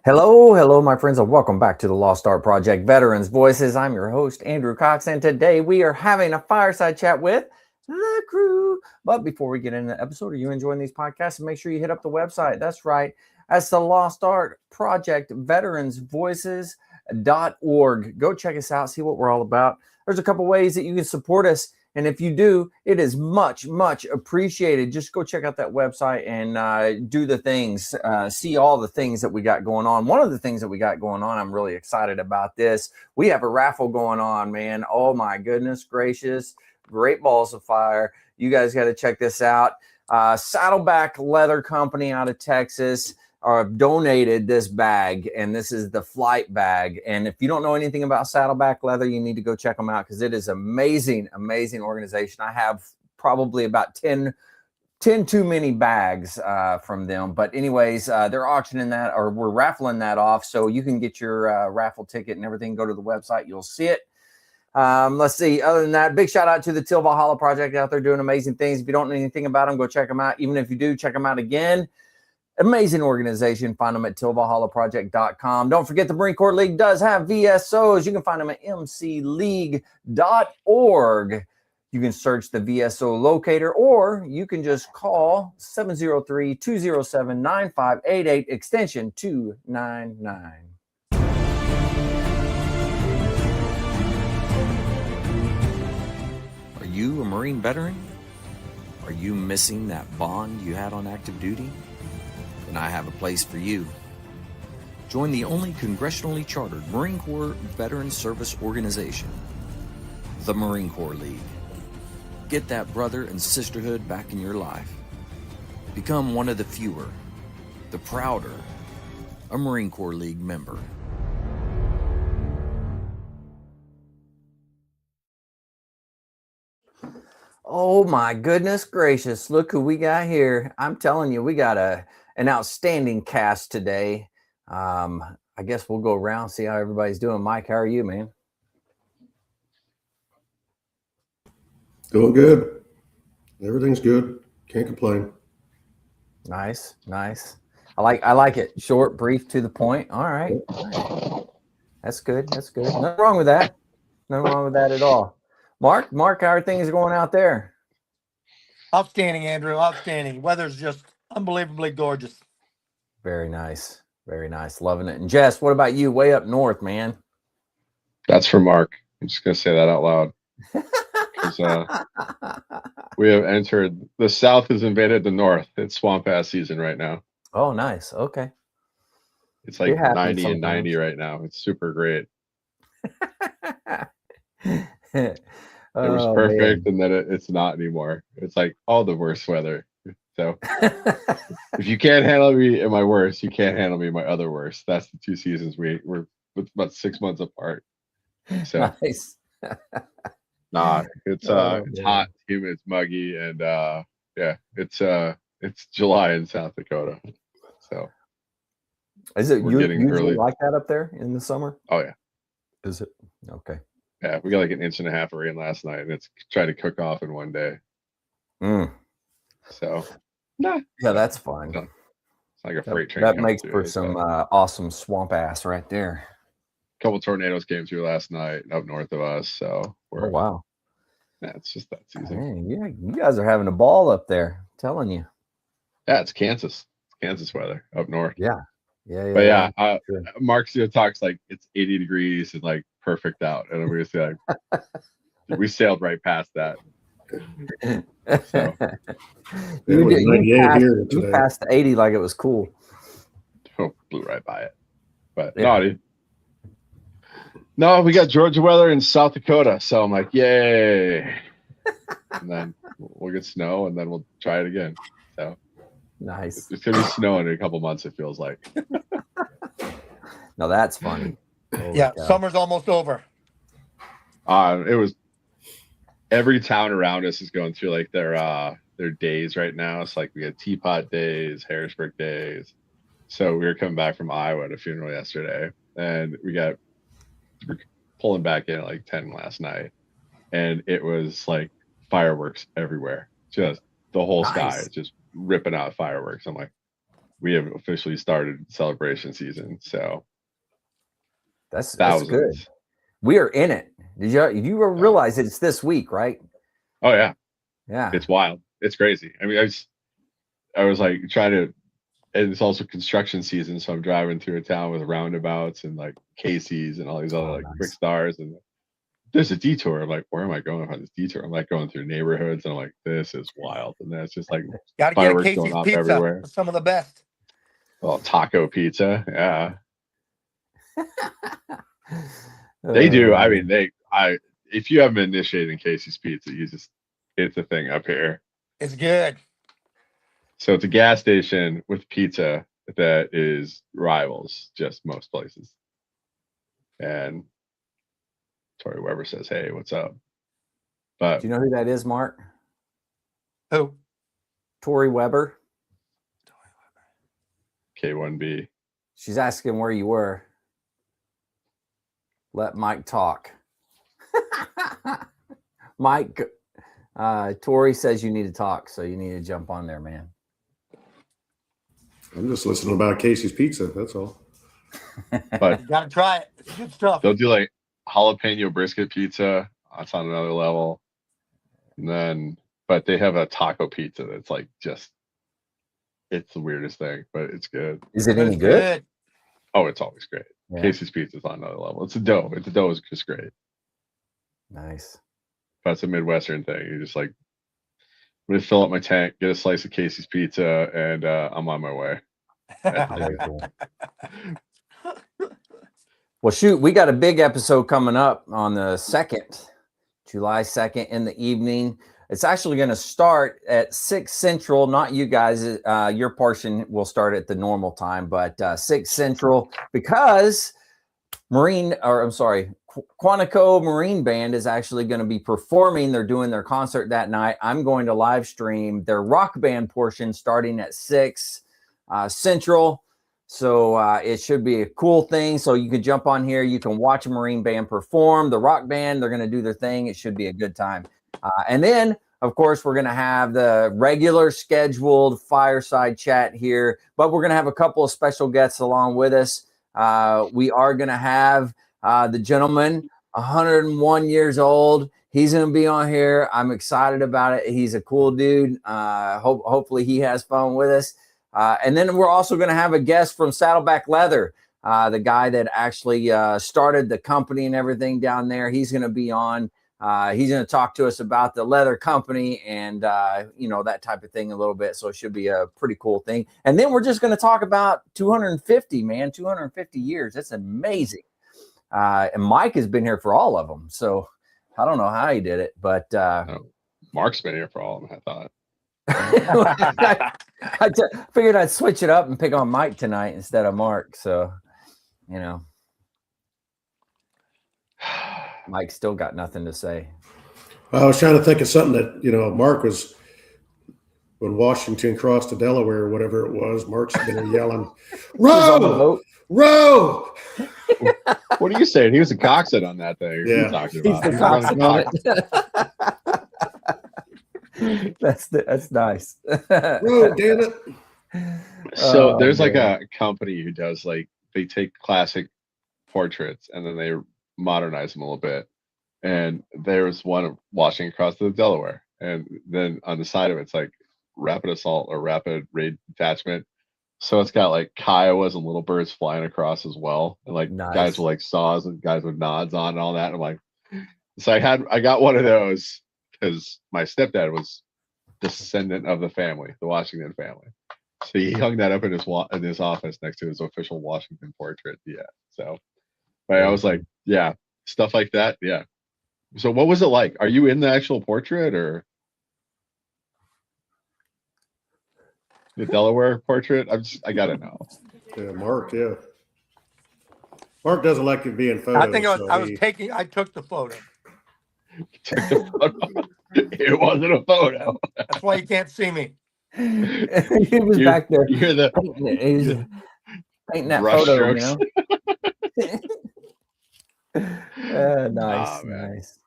Hello, my friends, and welcome back to the Lost Art Project Veterans Voices. I'm your host, Andrew Cox, and today we are having a fireside chat with the crew. But before we get into the episode, are you enjoying these podcasts? Make sure you hit up the website. That's right. That's the Lost Art Project Veterans Voices.org. Go check us out, see what we're all about. There's a couple ways that you can support us. And if you do, it is much, much appreciated. Just go check out that website and do the things, see all the things that we got going on. One of the things that we got going on, I'm really excited about this. We have a raffle going on, man. Oh my goodness gracious. Great balls of fire. You guys got to check this out. Saddleback Leather Company out of Texas donated this bag, and this is the flight bag. And if you don't know anything about Saddleback Leather, you need to go check them out because it is amazing organization. I have probably about 10 too many bags from them, but anyways, they're auctioning that, or we're raffling that off, so you can get your raffle ticket and everything. Go to the website, you'll see it. Let's see. Other than that, big shout out to the Till Valhalla Project out there doing amazing things. If you don't know anything about them, go check them out. Even if you do, check them out again. Amazing organization. Find them at tillvalhallaproject.com. Don't forget the Marine Corps League does have VSOs. You can find them at mcleague.org. You can search the VSO locator, or you can just call 703-207-9588 extension 299. Are you a Marine veteran? Are you missing that bond you had on active duty? And I have a place for you. Join the only congressionally chartered Marine Corps Veteran Service Organization, the Marine Corps League. Get that brother and sisterhood back in your life. Become one of the fewer, the prouder, a Marine Corps League member. Oh my goodness gracious, look who we got here. I'm telling you, we got an outstanding cast today. I guess we'll go around, see how everybody's doing. Mike, how are you, man? Doing good. Everything's good. Can't complain. Nice. I like it. Short, brief, to the point. All right. That's good. Nothing wrong with that. Nothing wrong with that at all. Mark, how are things going out there? Outstanding, Andrew. Outstanding. Weather's just unbelievably gorgeous. Very nice. Loving it. And Jess, what about you? Way up north, man. That's for Mark. I'm just going to say that out loud. We have entered, the South has invaded the North. It's swamp ass season right now. Oh, nice. Okay. It's like 90 and 90 right now. It's super great. It was perfect, man. And then it's not anymore. It's like all the worst weather. So if you can't handle me in my worst, you can't handle me in my other worst. That's the two seasons we're about 6 months apart. So nice. It's hot, humid, it's muggy, and it's July in South Dakota. So is it usually early like that up there in the summer? Oh yeah. Is it? Okay. Yeah, we got like 1.5 inches of rain last night, and it's trying to cook off in one day. So yeah, that's fine. It's like a freight train. That makes for some awesome swamp ass right there. A couple tornadoes came through last night up north of us. So oh wow. Yeah, it's just that season. Man, yeah, you guys are having a ball up there. I'm telling you. Yeah, it's Kansas. It's Kansas weather up north. Yeah. But sure. Mark still talks like it's 80 degrees and like perfect out, and we just like we sailed right past that. So you passed the 80 like it was cool. Blew right by it. But no, we got Georgia weather in South Dakota, so I'm like, yay! And then we'll get snow, and then we'll try it again. So nice. It's gonna be snowing in a couple months. It feels like. No, that's funny. Yeah, summer's almost over. It was. Every town around us is going through like their days right now. It's like we had Teapot days, Harrisburg days. So we were coming back from Iowa at a funeral yesterday, and we're pulling back in at like 10 last night, and it was like fireworks everywhere. Just the whole sky is just ripping out fireworks. I'm like, we have officially started celebration season. So That's good. thousands. We are in it. You realize it's this week, right? Oh yeah, Yeah. it's wild. It's crazy. I mean, I was like trying to, and it's also construction season, so I'm driving through a town with roundabouts and like Casey's and all these other like quick stars, and there's a detour. I'm like, where am I going on this detour? I'm like going through neighborhoods, and I'm like, this is wild. And then it's just like Gotta get fireworks Casey's going off pizza. everywhere. Some of the best. Oh, taco pizza, yeah. They do. I mean, if you haven't been initiating Casey's Pizza, it's a thing up here. It's good. So it's a gas station with pizza that is rivals just most places. And Tori Weber says, "Hey, what's up?" But do you know who that is, Mark? Who? Tori Weber. K1B. She's asking where you were. Let Mike talk. Mike, Tori says you need to talk, so you need to jump on there, man. I'm just listening about Casey's Pizza. That's all. But You gotta try it. It's good stuff. they'll do like jalapeno brisket pizza. That's on another level. And then, but they have a taco pizza that's like it's the weirdest thing, but it's good. Is it But any it's good? Oh, it's always great. Yeah. Casey's Pizza is on another level. It's a dough. The dough is just great. Nice. That's a Midwestern thing. You just like, I'm gonna fill up my tank, get a slice of Casey's Pizza, and I'm on my way. Very cool. Well, shoot, we got a big episode coming up on the 2nd, July 2nd in the evening. It's actually going to start at 6 Central, not you guys. Your portion will start at the normal time, but 6 Central because Quantico Marine Band is actually going to be performing. They're doing their concert that night. I'm going to live stream their rock band portion starting at 6 Central. So it should be a cool thing. So you can jump on here. You can watch a Marine band perform. The rock band, they're going to do their thing. It should be a good time. And then, of course, we're going to have the regular scheduled fireside chat here, but we're going to have a couple of special guests along with us. We are going to have the gentleman, 101 years old. He's going to be on here. I'm excited about it. He's a cool dude. Hopefully he has fun with us. And then we're also going to have a guest from Saddleback Leather, the guy that actually started the company and everything down there. He's going to be on. He's going to talk to us about the leather company and, that type of thing a little bit. So it should be a pretty cool thing. And then we're just going to talk about 250 years. That's amazing. And Mike has been here for all of them. So I don't know how he did it, but Mark's been here for all of them, I thought. I figured I'd switch it up and pick on Mike tonight instead of Mark. So, Mike still got nothing to say. I was trying to think of something that, Mark was, when Washington crossed to Delaware or whatever it was, Mark's been yelling, row, row. What are you saying? He was a coxswain on that thing. Yeah. Talking He's about? the coxswain on it. That's nice. Row, damn it. So there's like a company who does they take classic portraits and then they modernize them a little bit. And there was one washing across the Delaware. And then on the side of it's like rapid assault or rapid raid detachment. So it's got like Kiowas and little birds flying across as well. And Nice. Guys with saws and guys with nods on and all that. And I'm like, so I got one of those because my stepdad was descendant of the family, the Washington family. So he hung that up in his office next to his official Washington portrait. Yeah. So but I was like, yeah, stuff like that. Yeah. So what was it like? Are you in the actual portrait or the Delaware portrait? I gotta know. Yeah, Mark, yeah. Mark doesn't like to be in photos. I think I took the photo. Took the photo. It wasn't a photo. That's why you can't see me. He was back there. You're the painting that brush photo, strokes. Nice, Oh, man. nice.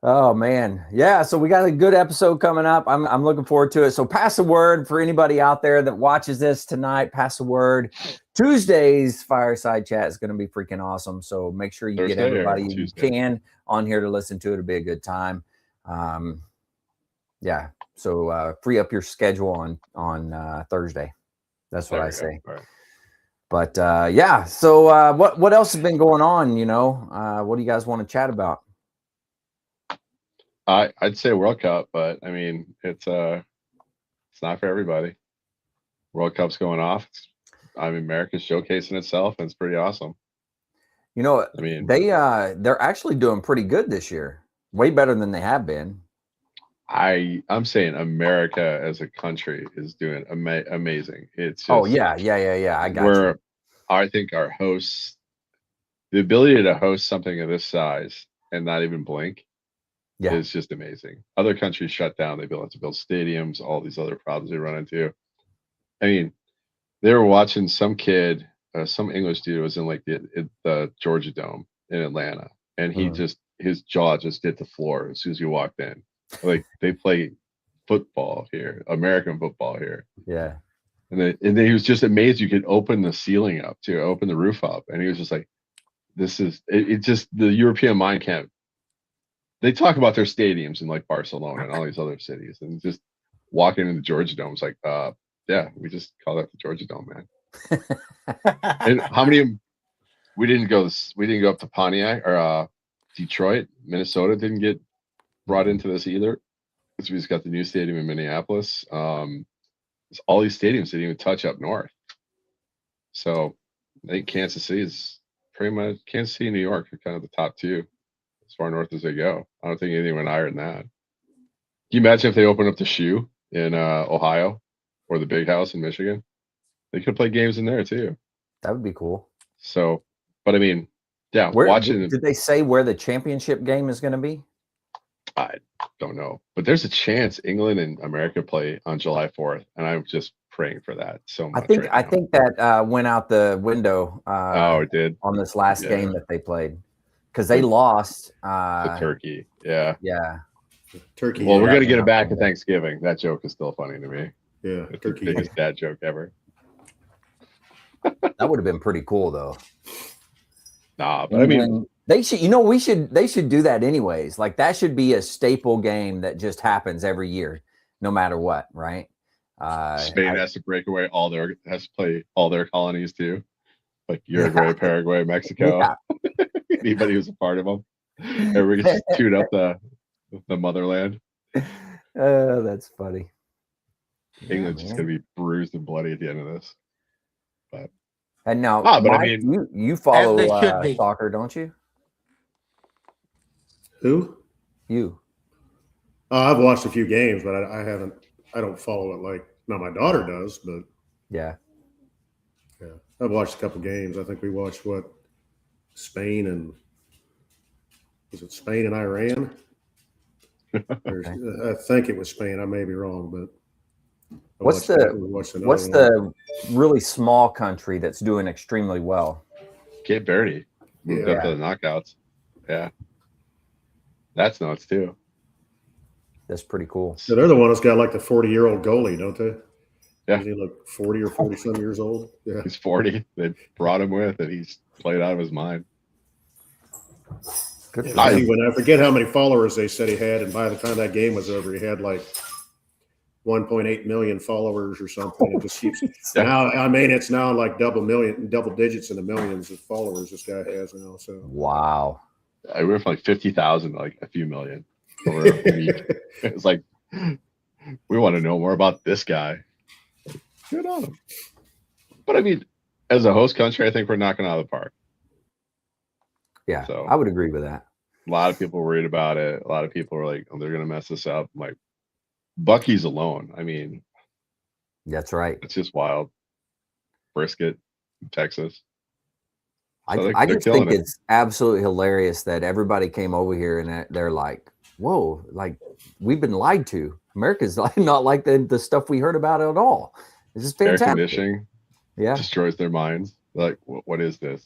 Oh man. Yeah. So we got a good episode coming up. I'm looking forward to it. So pass the word for anybody out there that watches this tonight. Pass the word. Tuesday's Fireside Chat is going to be freaking awesome. So make sure you get Thursday or everybody you Tuesday? can on here to listen to it. It'll be a good time. Yeah. So free up your schedule on Thursday. That's what I say. Right. But yeah. So what else has been going on? You know, what do you guys want to chat about? I'd say World Cup, but I mean, it's not for everybody. World Cup's going off. I mean, America's showcasing itself, and it's pretty awesome. You know, I mean, they're actually doing pretty good this year, way better than they have been. I'm saying America as a country is doing amazing. It's just, yeah. I got you. I think our hosts, the ability to host something of this size and not even blink, is just amazing. Other countries shut down. They have to build stadiums, all these other problems they run into. I mean, they were watching some kid, some English dude was in like the Georgia Dome in Atlanta, and he his jaw just hit the floor as soon as he walked in. Like, they play football here, American football here. Yeah. And then he was just amazed you could open the ceiling up to open the roof up, and he was just like, "This is it." Just the European mind can't. They talk about their stadiums in like Barcelona and all these other cities, and just walking into the Georgia Dome is like, yeah, we just call that the Georgia Dome, man. And how many? We didn't go up to Pontiac or Detroit, Minnesota didn't get brought into this either, because we just got the new stadium in Minneapolis. All these stadiums didn't even touch up north. So I think Kansas City is pretty much Kansas City and New York are kind of the top two as far north as they go. I don't think anything went higher than that. Can you imagine if they opened up the Shoe in Ohio or the Big House in Michigan? They could play games in there too. That would be cool. So, but I mean, yeah, did they say where the championship game is going to be? I don't know, but there's a chance England and America play on July 4th, and I'm just praying for that so much. I think that went out the window. It did on this last game that they played, because they lost to Turkey. Yeah. Turkey. Well, we're gonna get it back to Thanksgiving. That joke is still funny to me. Yeah, it's Turkey. The biggest dad joke ever. That would have been pretty cool, though. Nah, but I mean, they should. You know, they should do that anyways. Like, that should be a staple game that just happens every year, no matter what, right? Spain has to break away has to play all their colonies too, like Uruguay, Paraguay, Mexico. Anybody who's a part of them, everybody gets to tune up the motherland. Oh, that's funny. England's just gonna be bruised and bloody at the end of this. But and now, but Mike, I mean, you follow soccer, don't you? Who? You. I've watched a few games, but I haven't. I don't follow it like. Now my daughter does, but yeah, I've watched a couple games. I think we watched Spain and Iran? I think it was Spain. I may be wrong, but what's the really small country that's doing extremely well? Cape Verde moved up to the knockouts. Yeah, that's nuts too. That's pretty cool. So they're the one that's got like the 40-year-old goalie, don't they? Yeah. Is he like 40 or 40-some years old? Yeah. He's 40. They brought him with, and he's played out of his mind. Good. I forget how many followers they said he had, and by the time that game was over, he had like 1.8 million followers or something. It just keeps now. I mean, it's now like double digits in the millions of followers this guy has now. So wow. I went from like 50,000 to like a few million over a week. It's like, we want to know more about this guy. Good on him. But I mean, as a host country, I think we're knocking out of the park. Yeah, so I would agree with that. A lot of people were worried about it. A lot of people were like, "Oh, they're going to mess this up." I'm like, Bucky's alone. I mean, that's right. It's just wild. Brisket, Texas. So I just think it's absolutely hilarious that everybody came over here and they're like, "Whoa, like we've been lied to. America's not like the stuff we heard about at all." This is fantastic. Air conditioning, destroys their minds. Like, what is this?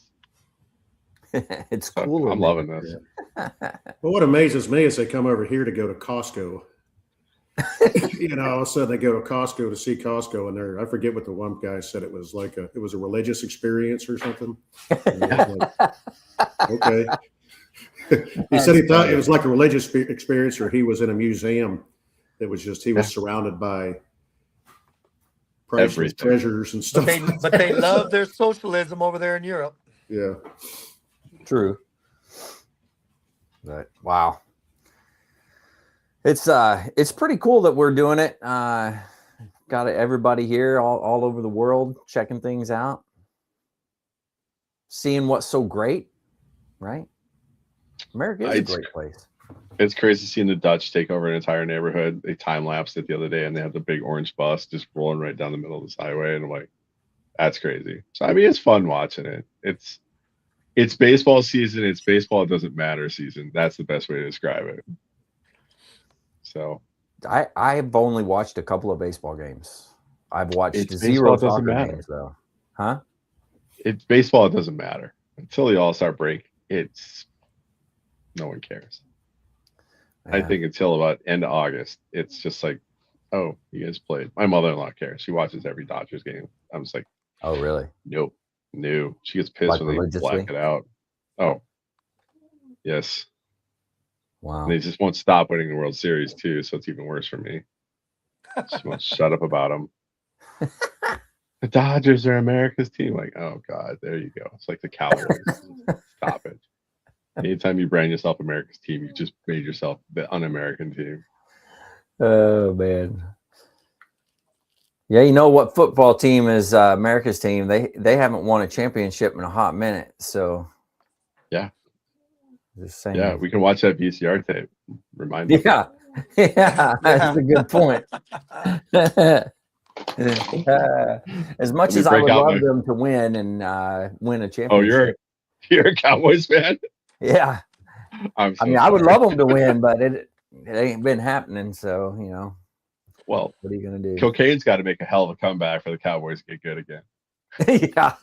It's cool. I'm loving this. Well, what amazes me is they come over here to go to Costco. All of a sudden they go to Costco to see Costco, and I forget what the one guy said. It was like it was a religious experience or something. And I was like, okay. He said he thought it was like a religious experience, or he was in a museum. It was just he was surrounded by priceless treasures and stuff. But they love their socialism over there in Europe. Yeah. True. But wow. It's pretty cool that we're doing it. Got everybody here all over the world checking things out, seeing what's so great, right? America is a great place. It's crazy seeing the Dutch take over an entire neighborhood. They time lapsed it the other day, and they had the big orange bus just rolling right down the middle of this highway, and I'm like, that's crazy. So I mean, it's fun watching it. It's baseball season. It's baseball. It doesn't matter season. That's the best way to describe it. So I've only watched a couple of baseball games. I've watched zero soccer games though. Huh? It's baseball. It doesn't matter until the All-Star break. No one cares. Yeah. I think until about end of August, it's just like, oh, you guys played. My mother-in-law cares. She watches every Dodgers game. I'm just like, oh, really? Nope. No. She gets pissed when they black it out. Oh, yes. Wow. And they just won't stop winning the World Series too, so it's even worse for me. She won't shut up about them. The Dodgers are America's team. Like, oh God, there you go. It's like the Cowboys. Stop it. Anytime you brand yourself America's team, you just made yourself the un-American team. Oh man. Yeah, you know what football team is America's team? They haven't won a championship in a hot minute. So yeah. Just saying. Yeah, we can watch that VCR tape. Remind me. Yeah. That's a good point. As much as I would love them to win and win a championship. Oh, you're a Cowboys fan? Yeah. I mean, I would love them to win, but it ain't been happening. So, well, what are you going to do? Cocaine's got to make a hell of a comeback for the Cowboys to get good again. Yeah.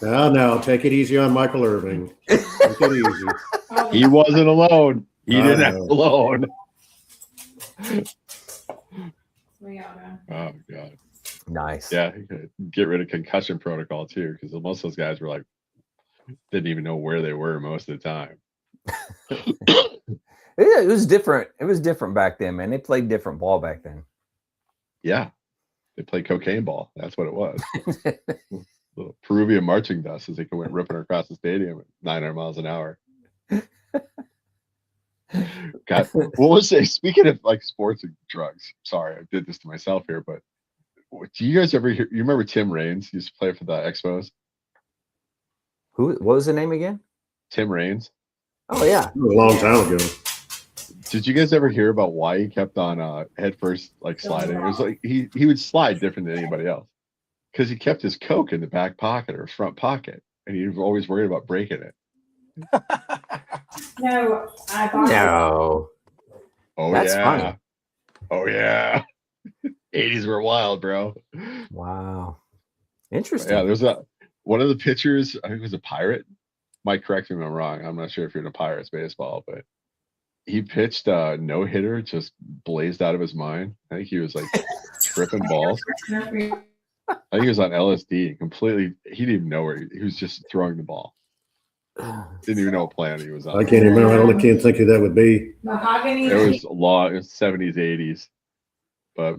Now, take it easy on Michael Irving. Take it easy. He wasn't alone. He didn't act alone. Oh, God. Nice. Yeah, get rid of concussion protocol, too, because most of those guys were like, didn't even know where they were most of the time. It was different. It was different back then, man. They played different ball back then. Yeah. They played cocaine ball. That's what it was. Little Peruvian marching dust as they went ripping across the stadium at 900 miles an hour. God, what was it? Speaking of like sports and drugs, sorry, I did this to myself here, but do you guys ever hear? You remember Tim Raines? He used to play for the Expos. What was the name again? Tim Raines. Oh yeah, a long time ago. Did you guys ever hear about why he kept on head first like sliding? It was like he would slide different than anybody else because he kept his Coke in the back pocket or front pocket, and he was always worried about breaking it. No, I bought no. Oh, that's yeah. funny. Oh yeah. 80s were wild, bro. Wow. Interesting. Yeah, there's one of the pitchers, I think it was a Pirate. Mike, correct me if I'm wrong. I'm not sure if you're into Pirates baseball, but he pitched a no-hitter, just blazed out of his mind. I think he was like tripping balls. I think he was on LSD completely. He didn't even know where he was just throwing the ball. Didn't even know what planet he was on. I can't remember. I only can't think who that would be. mahogany. It was a lot. It was 70s, 80s. But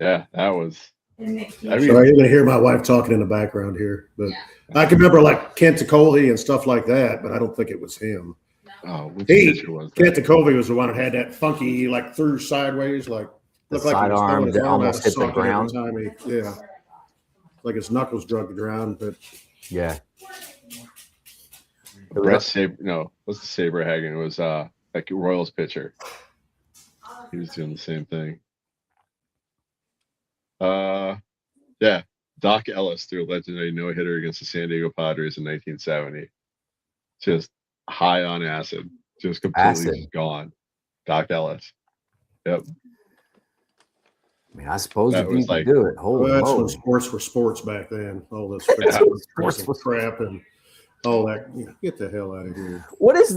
yeah, that was. I mean, Sorry, you're going to hear my wife talking in the background here. But I can remember like Kent Ticoli and stuff like that, but I don't think it was him. Oh, which pitcher was that? Kent Ticoli was the one that had that funky, like threw sideways, like looked like he was sidearm throwing his that arm almost out of hit the socket every ground. time yeah, like his knuckles drug the ground. But Yeah. Brett Saber, no, what's the Saberhagen? It was like Royals pitcher. He was doing the same thing. Yeah, Doc Ellis threw a legendary no-hitter against the San Diego Padres in 1970. Just high on acid, just completely gone. Doc Ellis. Yep. I mean, I suppose That if you was could like- do it, holy Well, that's when moly. sports were sports back then. All this Sports freaking was- crap and all that. Get the hell out of here. What is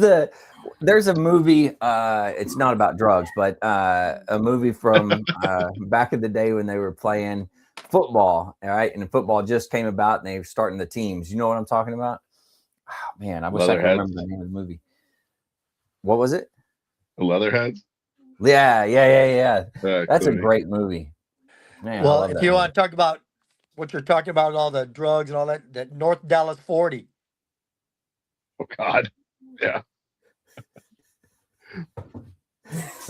there's a movie, it's not about drugs, but a movie from back in the day when they were playing football, all right? And football just came about and they were starting the teams. You know what I'm talking about? Oh, man, I wish I could Leatherheads? remember the name of the movie. What was it? The Leatherheads. Yeah. That's a Clooney. great movie. Man, I Well, love if that you movie. want to talk about what you're talking about, all the drugs and all that North Dallas 40. Oh God. Yeah.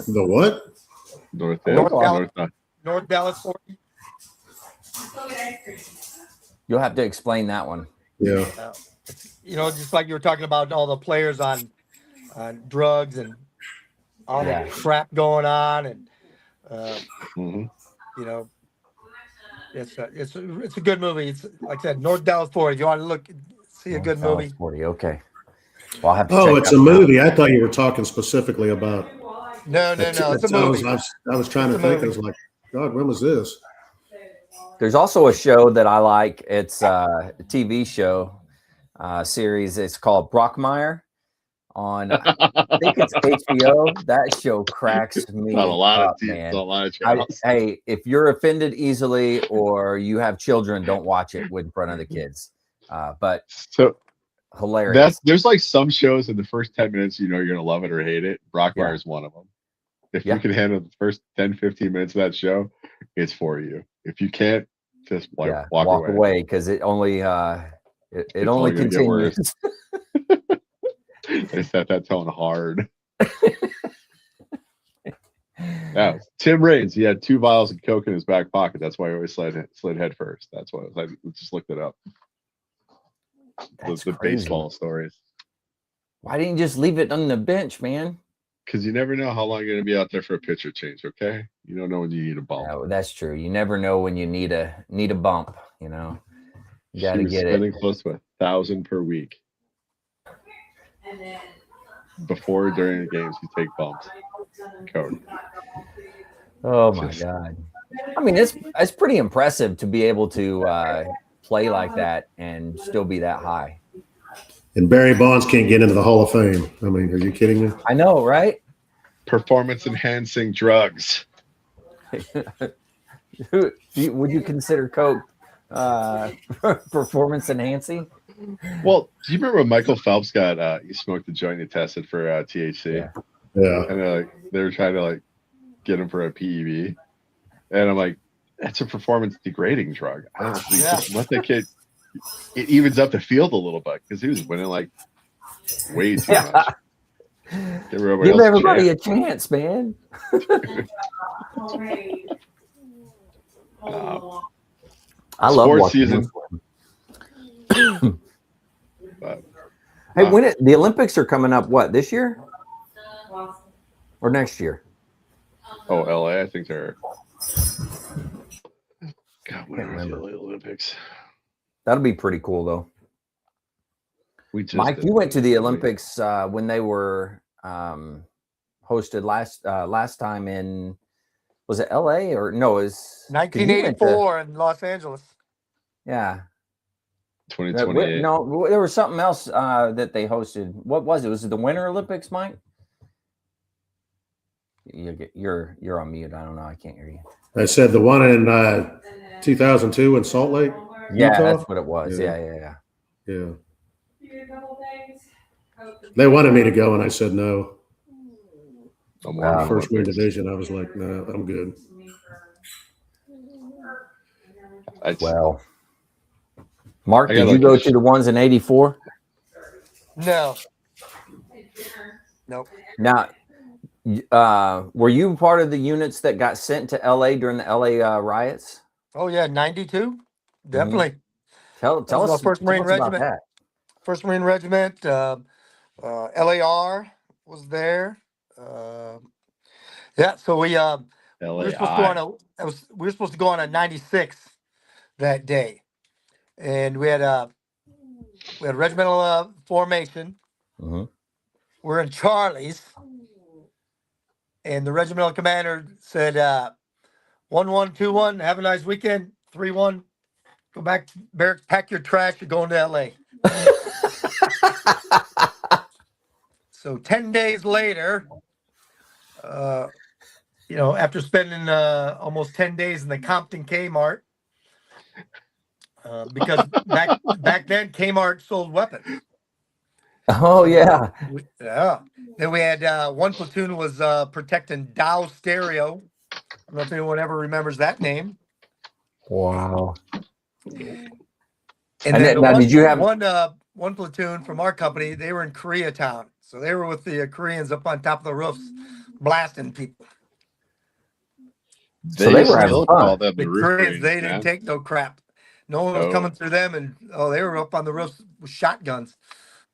The what? North North Dallas. Dallas. North Dallas 40. You'll have to explain that one. Yeah. You know, just like you were talking about all the players on drugs and all Yeah. the crap going on, and Mhm. you know, it's a good movie. It's like I said, North Dallas 40. If you want to see a good Dallas movie. 40. Okay. Well, I'll have to Oh, check it's that a one out. movie. I thought you were talking specifically about. No, it's a movie. I was trying It's to a think. movie. I was like, God, when was this? There's also a show that I like. It's a TV show series. It's called Brockmire on, I think it's HBO. That show cracks me Not a lot up, of teams, man. a lot of channels. Hey, if you're offended easily or you have children, don't watch it in front of the kids. But So hilarious. there's like some shows in the first 10 minutes, you know, you're gonna love it or hate it. Brockmire is one of them. If Yeah. you can handle the first 10, 15 minutes of that show, it's for you. If you can't, just walk away because it only it only only gonna get worse. continues. They set that tone hard. Yeah, Tim Raines. He had 2 vials of coke in his back pocket. That's why he always slid head first. That's why I just looked it up. That's The crazy. baseball stories. Why didn't you just leave it on the bench, man? Because you never know how long you're gonna be out there for a pitcher change. Okay, you don't know when you need a bump. No, that's true. You never know when you need a bump. You know, you got to She was get spending it. close to 1,000 per week. Before, during the games, you take bumps. Coke. Oh my god! I mean, it's pretty impressive to be able to play like that and still be that high. And Barry Bonds can't get into the Hall of Fame. I mean, are you kidding me? I know, right? Performance enhancing drugs. Would you consider Coke performance enhancing? Well, do you remember when Michael Phelps got he smoked a joint and tested for THC? Yeah. Yeah. And they were trying to get him for a PEB, and I'm like, that's a performance degrading drug. I don't think just let the kid. It evens up the field a little bit because he was winning way too much. Give everybody a chance, man. I love sports watching season. But, hey, when the Olympics are coming up, what, this year or next year? Oh, LA, I think they're. God, when Can't are the remember. Olympics? That'll be pretty cool, though. Mike, did you went to the Olympics when they were hosted last time in, was it LA or no? It was 1984 in Los Angeles. Yeah. 2028. No, there was something else that they hosted. What was it? Was it the Winter Olympics, Mike? You're on mute. I don't know. I can't hear you. I said the one in 2002 in Salt Lake. Yeah, Utah? that's what it was. Yeah. They wanted me to go, and I said no. Wow. First win division, I was like, no, I'm good. Well, Mark, did you go to the ones in '84? No. Nope. Now, were you part of the units that got sent to LA during the LA riots? Oh yeah, 92. Definitely. Tell us, First Marine about Regiment. that. First Marine Regiment. LAR was there. Yeah, so we were supposed to go on a 96 that day, and we had regimental formation. Mm-hmm. We're in Charlie's, and the regimental commander said, 1-1, 2-1. Have a nice weekend. 3-1. Go back to barracks, pack your trash. You're going to LA. So 10 days later, after spending almost 10 days in the Compton Kmart, because back then Kmart sold weapons. Oh, yeah. Yeah. Then we had one platoon was protecting Dow Stereo. I don't know if anyone ever remembers that name. Wow. And then did you have one platoon from our company? They were in Koreatown, so they were with the Koreans up on top of the roofs, blasting people. So they were having fun. The Koreans, they didn't take no crap. No one was coming through them, and they were up on the roofs with shotguns,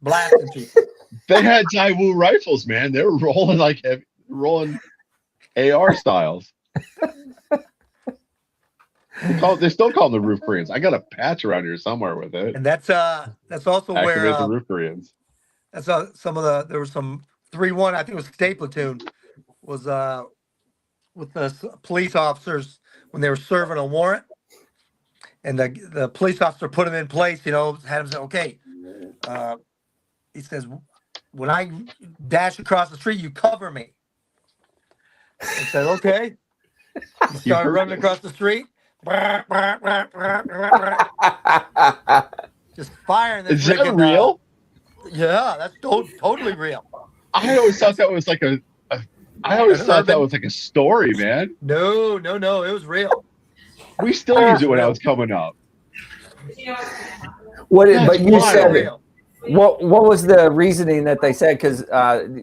blasting people. They had Daewoo rifles, man. They were rolling AR styles. They still call them the Roof Koreans. I got a patch around here somewhere with it. And that's also where the Roof Koreans. That's there was some 3-1. I think it was state platoon was with the police officers when they were serving a warrant, and the police officer put him in place. Had him say, "Okay," he says, "When I dash across the street, you cover me." He said, "Okay." He started running across the street. Just firing. Is that real? Yeah, that's totally real. I always thought that was like a story, man. No, it was real. We still used it when I was coming up. But you said real. What was the reasoning that they said? Because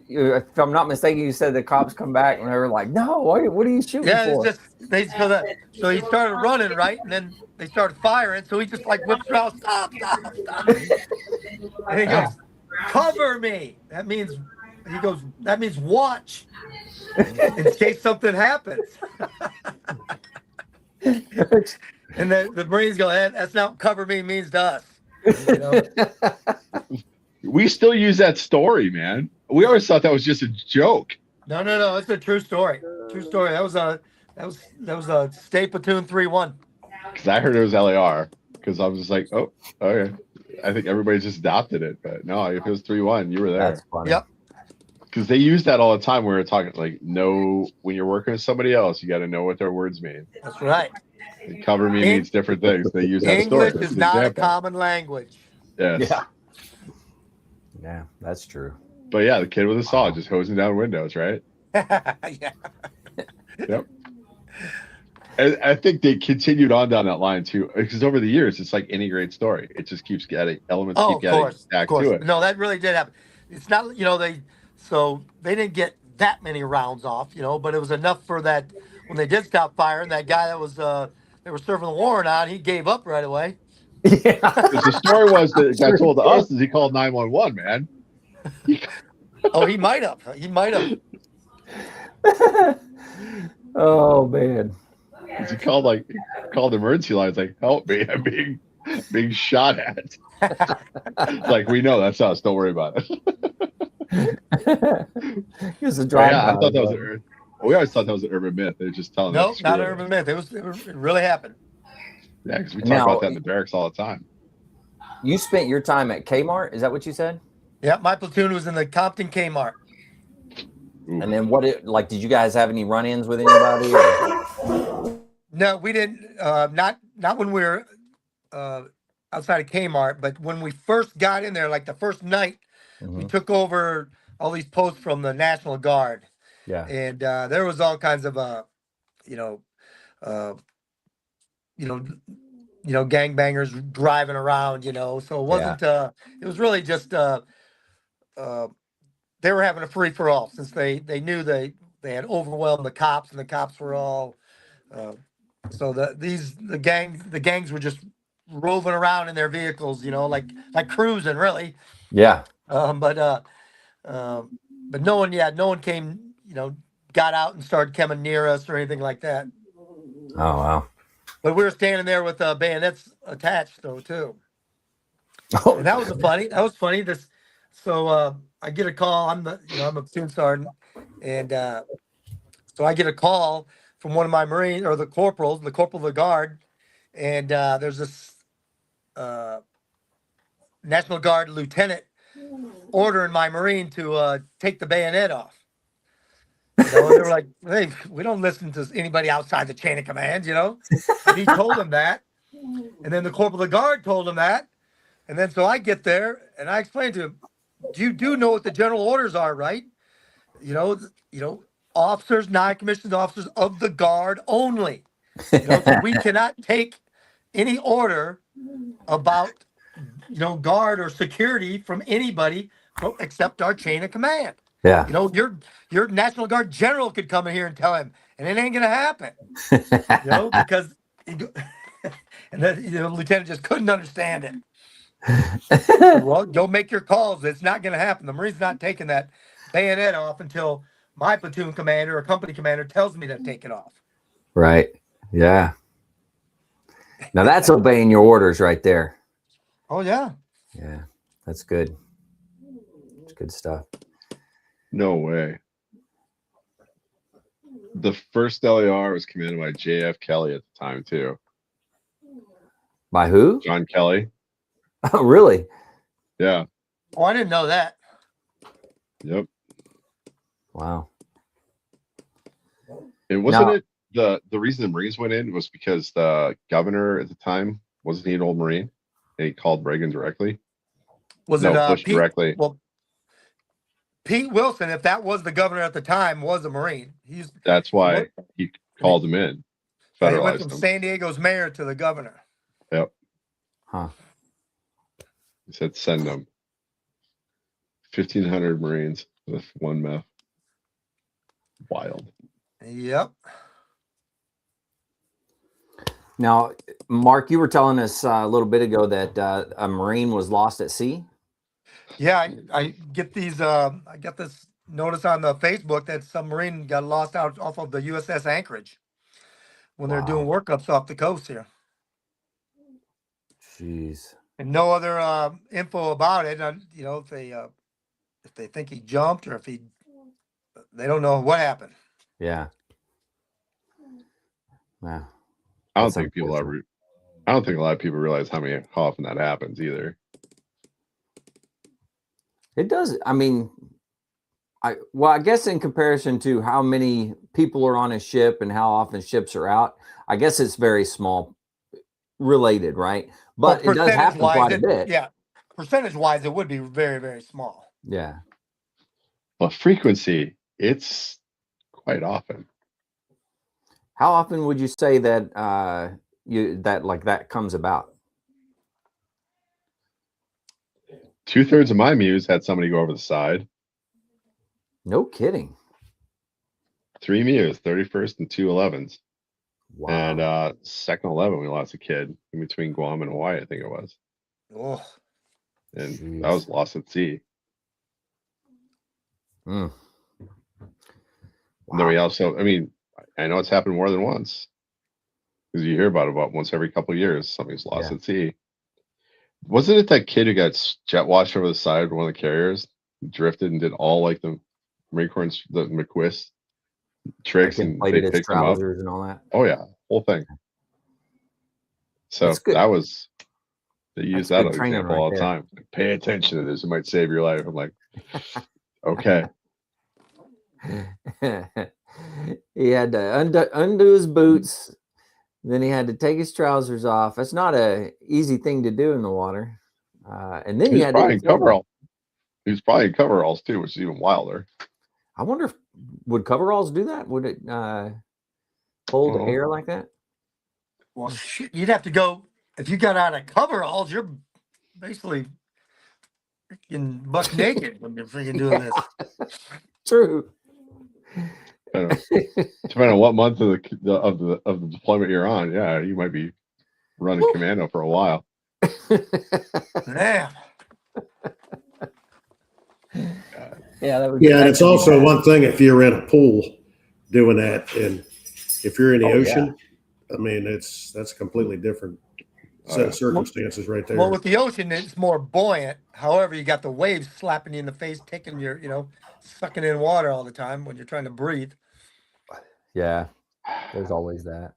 if I'm not mistaken, you said the cops come back and they were like, "No, what are you shooting for?" It's just so he started running, right, and then they started firing. So he just like whips around, stop, and he goes, "Cover me." That means watch in case something happens. And then the Marines go, "That's not cover me means to us." We still use that story, man. We always thought that was just a joke. No, it's a true story. True story. That was a state platoon 3-1. Because I heard it was LAR. Because I was just like, oh, okay. I think everybody just adopted it, but no, if it was 3-1, you were there. That's funny. Yep. Because they use that all the time. We were talking like, when you're working with somebody else, you got to know what their words mean. That's right. And cover me means different things. They use that story. English is not a common language. Yes. Yeah, that's true. But yeah, the kid with a saw just hosing down windows, right? Yeah. Yep. And I think they continued on down that line too, because over the years, it's like any great story. It just keeps getting elements keep getting back to it. No, that really did happen. It's not, they didn't get that many rounds off, but it was enough for that when they did stop firing. That guy that was they were serving the warrant on, he gave up right away. Yeah. The story was that the guy told us is he called 911, man. He might have. Oh man. He called the emergency line. It's like, help me, I'm being shot at. Like, we know that's us. Don't worry about it. Here's a drive. I thought that was we always thought that was an urban myth. They're just telling us. No, not an urban myth. It really happened. Yeah, because we talk about that in the barracks all the time. You spent your time at Kmart. Is that what you said? Yeah, my platoon was in the Compton Kmart. Ooh. And then did you guys have any run-ins with anybody? Or? No, we didn't. Not when we were outside of Kmart, but when we first got in there, like the first night, we took over all these posts from the National Guard. Yeah. And there was all kinds of gangbangers driving around, so it wasn't it was really just they were having a free for all since they knew they had overwhelmed the cops, and the cops were all so the gangs were just roving around in their vehicles, like cruising really. Yeah. But no one came, got out and started coming near us or anything like that. Oh wow. But we were standing there with bayonets attached though too. Oh, and that was funny. So I get a call. I'm a platoon sergeant, and so I get a call from one of my Marine or the corporals, the corporal of the guard, and there's this National Guard lieutenant ordering my Marine to take the bayonet off. You know, and they were like, "Hey, we don't listen to anybody outside the chain of command," you know. And he told him that, and then the corporal of the guard told him that, and then so I get there and I explain to him, "You do know what the general orders are, right? You know, officers, non-commissioned officers of the guard only. You know, so we cannot take any order about guard or security from anybody except our chain of command. Yeah. You know, your National Guard general could come in here and tell him, and it ain't gonna happen. You know, because and then the lieutenant just couldn't understand it. Said, well, go make your calls. It's not gonna happen. The Marine's not taking that bayonet off until my platoon commander or company commander tells me to take it off. Right. Yeah. Now that's obeying your orders right there. Oh yeah. Yeah. That's good. It's good stuff. No way. The first LAR was commanded by J.F. Kelly at the time, too. By who? John Kelly. Oh, really? Yeah. Oh, I didn't know that. Yep. Wow. And wasn't it the reason the Marines went in was because the governor at the time, wasn't he an old Marine? And he called Reagan directly? Was No, it Bush Pete? directly. Well, Pete Wilson, if that was the governor at the time, was a Marine. That's why he called him in. He went from Federalized him. San Diego's mayor to the governor. Yep. Huh. He said send them. 1,500 Marines with one meth. Wild. Yep. Now, Mark, you were telling us a little bit ago that a Marine was lost at sea. Yeah, I get these. I got this notice on the Facebook that some Marine got lost out off of the USS Anchorage when they're doing workups off the coast here. Jeez. And no other info about it. You know, if they think he jumped or if they don't know what happened. Yeah. Wow. I don't think a lot of people realize how often that happens either. It does. I mean, I guess in comparison to how many people are on a ship and how often ships are out, I guess it's very small related, right? But it does happen quite a bit. Yeah. Percentage wise, it would be very, very small. Yeah. But frequency, it's quite often. How often would you say that that comes about? 2/3 of my Mews had somebody go over the side. No kidding. 3 Mews, 31st and 2 11s. Wow. And second 11, we lost a kid in between Guam and Hawaii, I think it was. Oh. And Jeez. that was lost at sea. Mm. And then we also, I mean, I know it's happened more than once. Because you hear about it about once every couple of years, something's lost at sea. Wasn't it that kid who got jet washed over the side of one of the carriers, drifted and did all like the Marine Corps, the McQuist tricks, and they picked him up and all that? Oh yeah, whole thing. So that was, they use that example all the time. Like, pay attention to this; it might save your life. I'm like, okay. He had to undo his boots. Then he had to take his trousers off. That's not a easy thing to do in the water. And then he had to coverall. He was probably in coveralls too, which is even wilder. I wonder if would coveralls do that? Would it hold air like that? Well, shit, you'd have to go if you got out of coveralls. You're basically freaking buck naked when you're freaking doing this. True. Depending on what month of the deployment you're on, yeah, you might be running commando for a while. Damn. Yeah, and it's also one thing if you're in a pool doing that, and if you're in the ocean, I mean that's a completely different set of circumstances right there. Well, with the ocean, it's more buoyant. However, you got the waves slapping you in the face, taking your, sucking in water all the time when you're trying to breathe. Yeah. There's always that.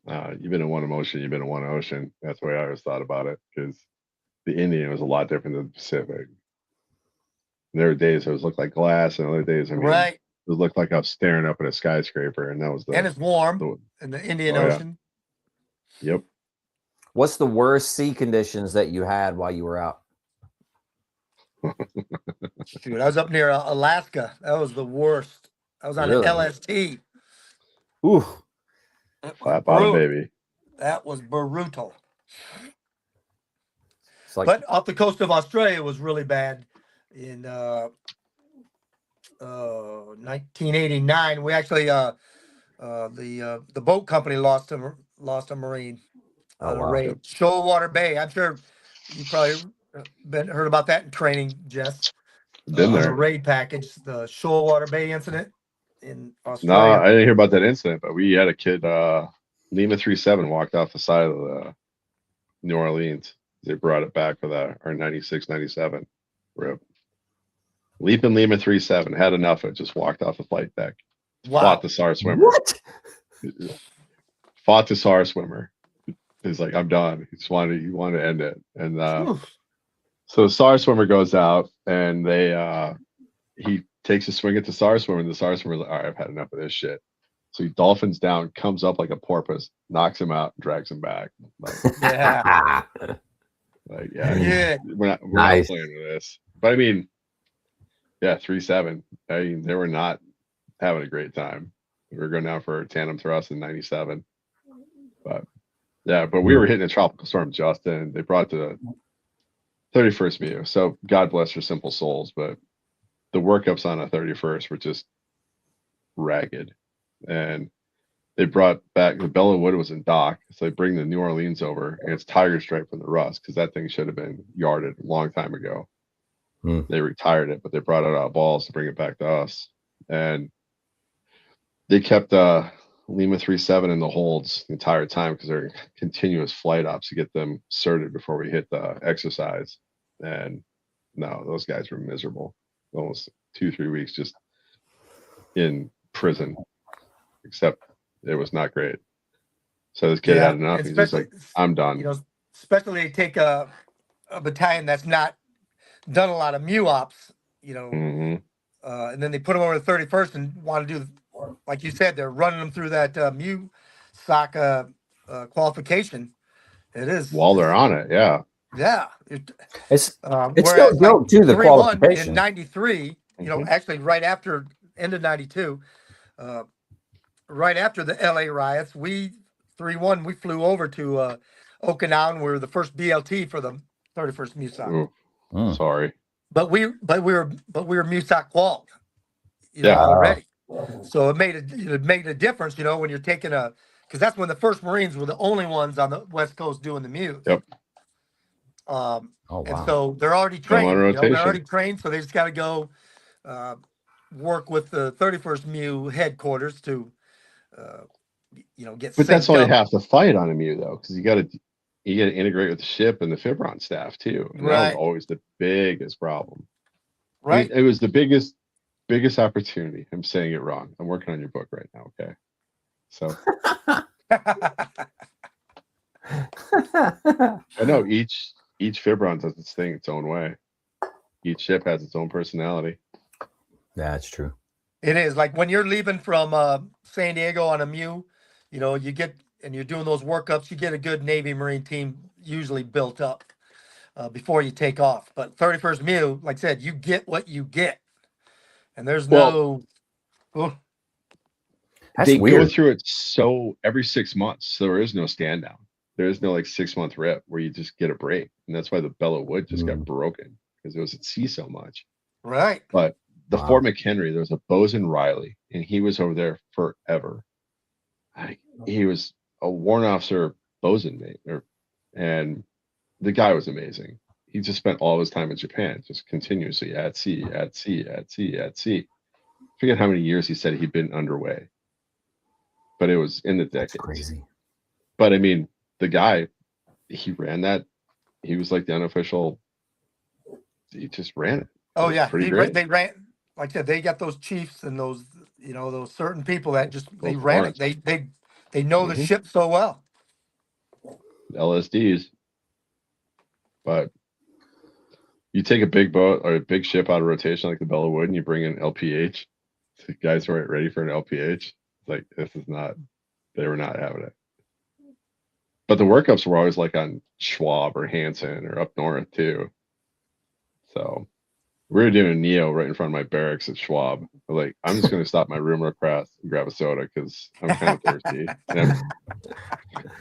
You've been in one emotion, you've been in one ocean. That's the way I always thought about it, because the Indian was a lot different than the Pacific. There were days it was looked like glass, and other days, I mean, Right. it looked like I was staring up at a skyscraper, and that was And it's warm the in the Indian Oh, yeah. Ocean. Yep. What's the worst sea conditions that you had while you were out? Shoot, I was up near Alaska. That was the worst. I was on Really? an LST. Ooh, It was Flat bottom, brutal. baby. That was brutal. it's like But off the coast of Australia was really bad in 1989. We actually the boat company lost a Marine Oh, on a wow. raid. Shoalwater Bay. I'm sure you probably heard about that in training, Jess. Been On a there. raid package, the Shoalwater Bay incident in No, Australia. I didn't hear about that incident, but we had a kid, Lima 37 walked off the side of the New Orleans. They brought it back for our 96, 97 rip. Leaping Lima 37 had enough of it, just walked off the flight deck. Wow. Fought the SAR swimmer. What? Fought the SAR swimmer. He's like, I'm done. He wanted to end it. And so the SAR swimmer goes out, and he takes a swing at the SAR swimmer, and the SAR swimmer's like, all right, I've had enough of this shit. So he dolphins down, comes up like a porpoise, knocks him out, drags him back. Like, Yeah. yeah, we're not Nice. playing with this. But I mean, yeah, 3-7. I mean, they were not having a great time. We were going down for a tandem thrust in 97. But yeah, but we were hitting a tropical storm, Justin. They brought the 31st MEU. So God bless your simple souls, but the workups on a 31st were just ragged. And they brought back the Bella Wood was in dock, so they bring the New Orleans over, and it's Tiger Stripe from the Rust, because that thing should have been yarded a long time ago. They retired it, but they brought it out of balls to bring it back to us, and they kept Lima 37 in the holds the entire time because they're continuous flight ops to get them certed before we hit the exercise. And no, those guys were miserable. Almost 2-3 weeks just in prison, except it was not great. So this kid had enough. He's just like, I'm done. You know, especially they take a battalion that's not done a lot of MEU ops, you know, and then they put them over the 31st and want to do, like you said, they're running them through that MEU SOC qualification. It is while they're on it, yeah. Yeah. It's Whereas no joke too, the 3-1 qualification. in 93, you know, actually right after end of 92, right after the LA riots, we 3-1, we flew over to Okinawa, and we were the first BLT for the 31st MUSOC. Sorry. But we were MUSOC qual, you know, already. So it made a difference, you know, when you're taking because that's when the first Marines were the only ones on the West Coast doing the MEUs. Yep. And so they're already trained. You know, they're already trained, so they just got to go work with the 31st MEU headquarters to, you know, get. But that's synced all you up. have to fight on a MEU though, because you got to integrate with the ship and the Fibron staff too. And that was always the biggest problem. Right. I mean, it was the biggest opportunity. I'm saying it wrong. I'm working on your book right now. Okay. So. I know each Fibron does its thing its own way. Each ship has its own personality. Yeah, that's true. It is like when you're leaving from San Diego on a MEU, you know, and you're doing those workups, you get a good Navy Marine team usually built up before you take off. But 31st MEU, like I said, you get what you get, and there's no. That's they weird. go through it so every 6 months, so there is no stand down. There is no like 6-month rip where you just get a break, and that's why the Bella Wood just got broken because it was at sea so much. Right. But the Fort McHenry, there was a bosun Riley, and he was over there forever. He was a warrant officer bosun mate, and the guy was amazing. He just spent all of his time in Japan, just continuously at sea. Forget how many years he said he'd been underway, but it was in the decades. That's crazy. But I mean, the guy, he ran that. He was like the unofficial. He just ran it. Oh yeah, pretty great. they ran. Like I said, they got those chiefs and those you know, those certain people that just they Of ran course. it. They know the Mhm. ship so well. LSDs. But you take a big boat or a big ship out of rotation like the Bella Wood and you bring in LPH. The guys weren't ready for an LPH. Like, this is not, they were not having it. But the workups were always like on Schwab or Hanson or up north too. So we were doing Neo right in front of my barracks at Schwab. Like, I'm just going to stop my room across and grab a soda because I'm kind of thirsty.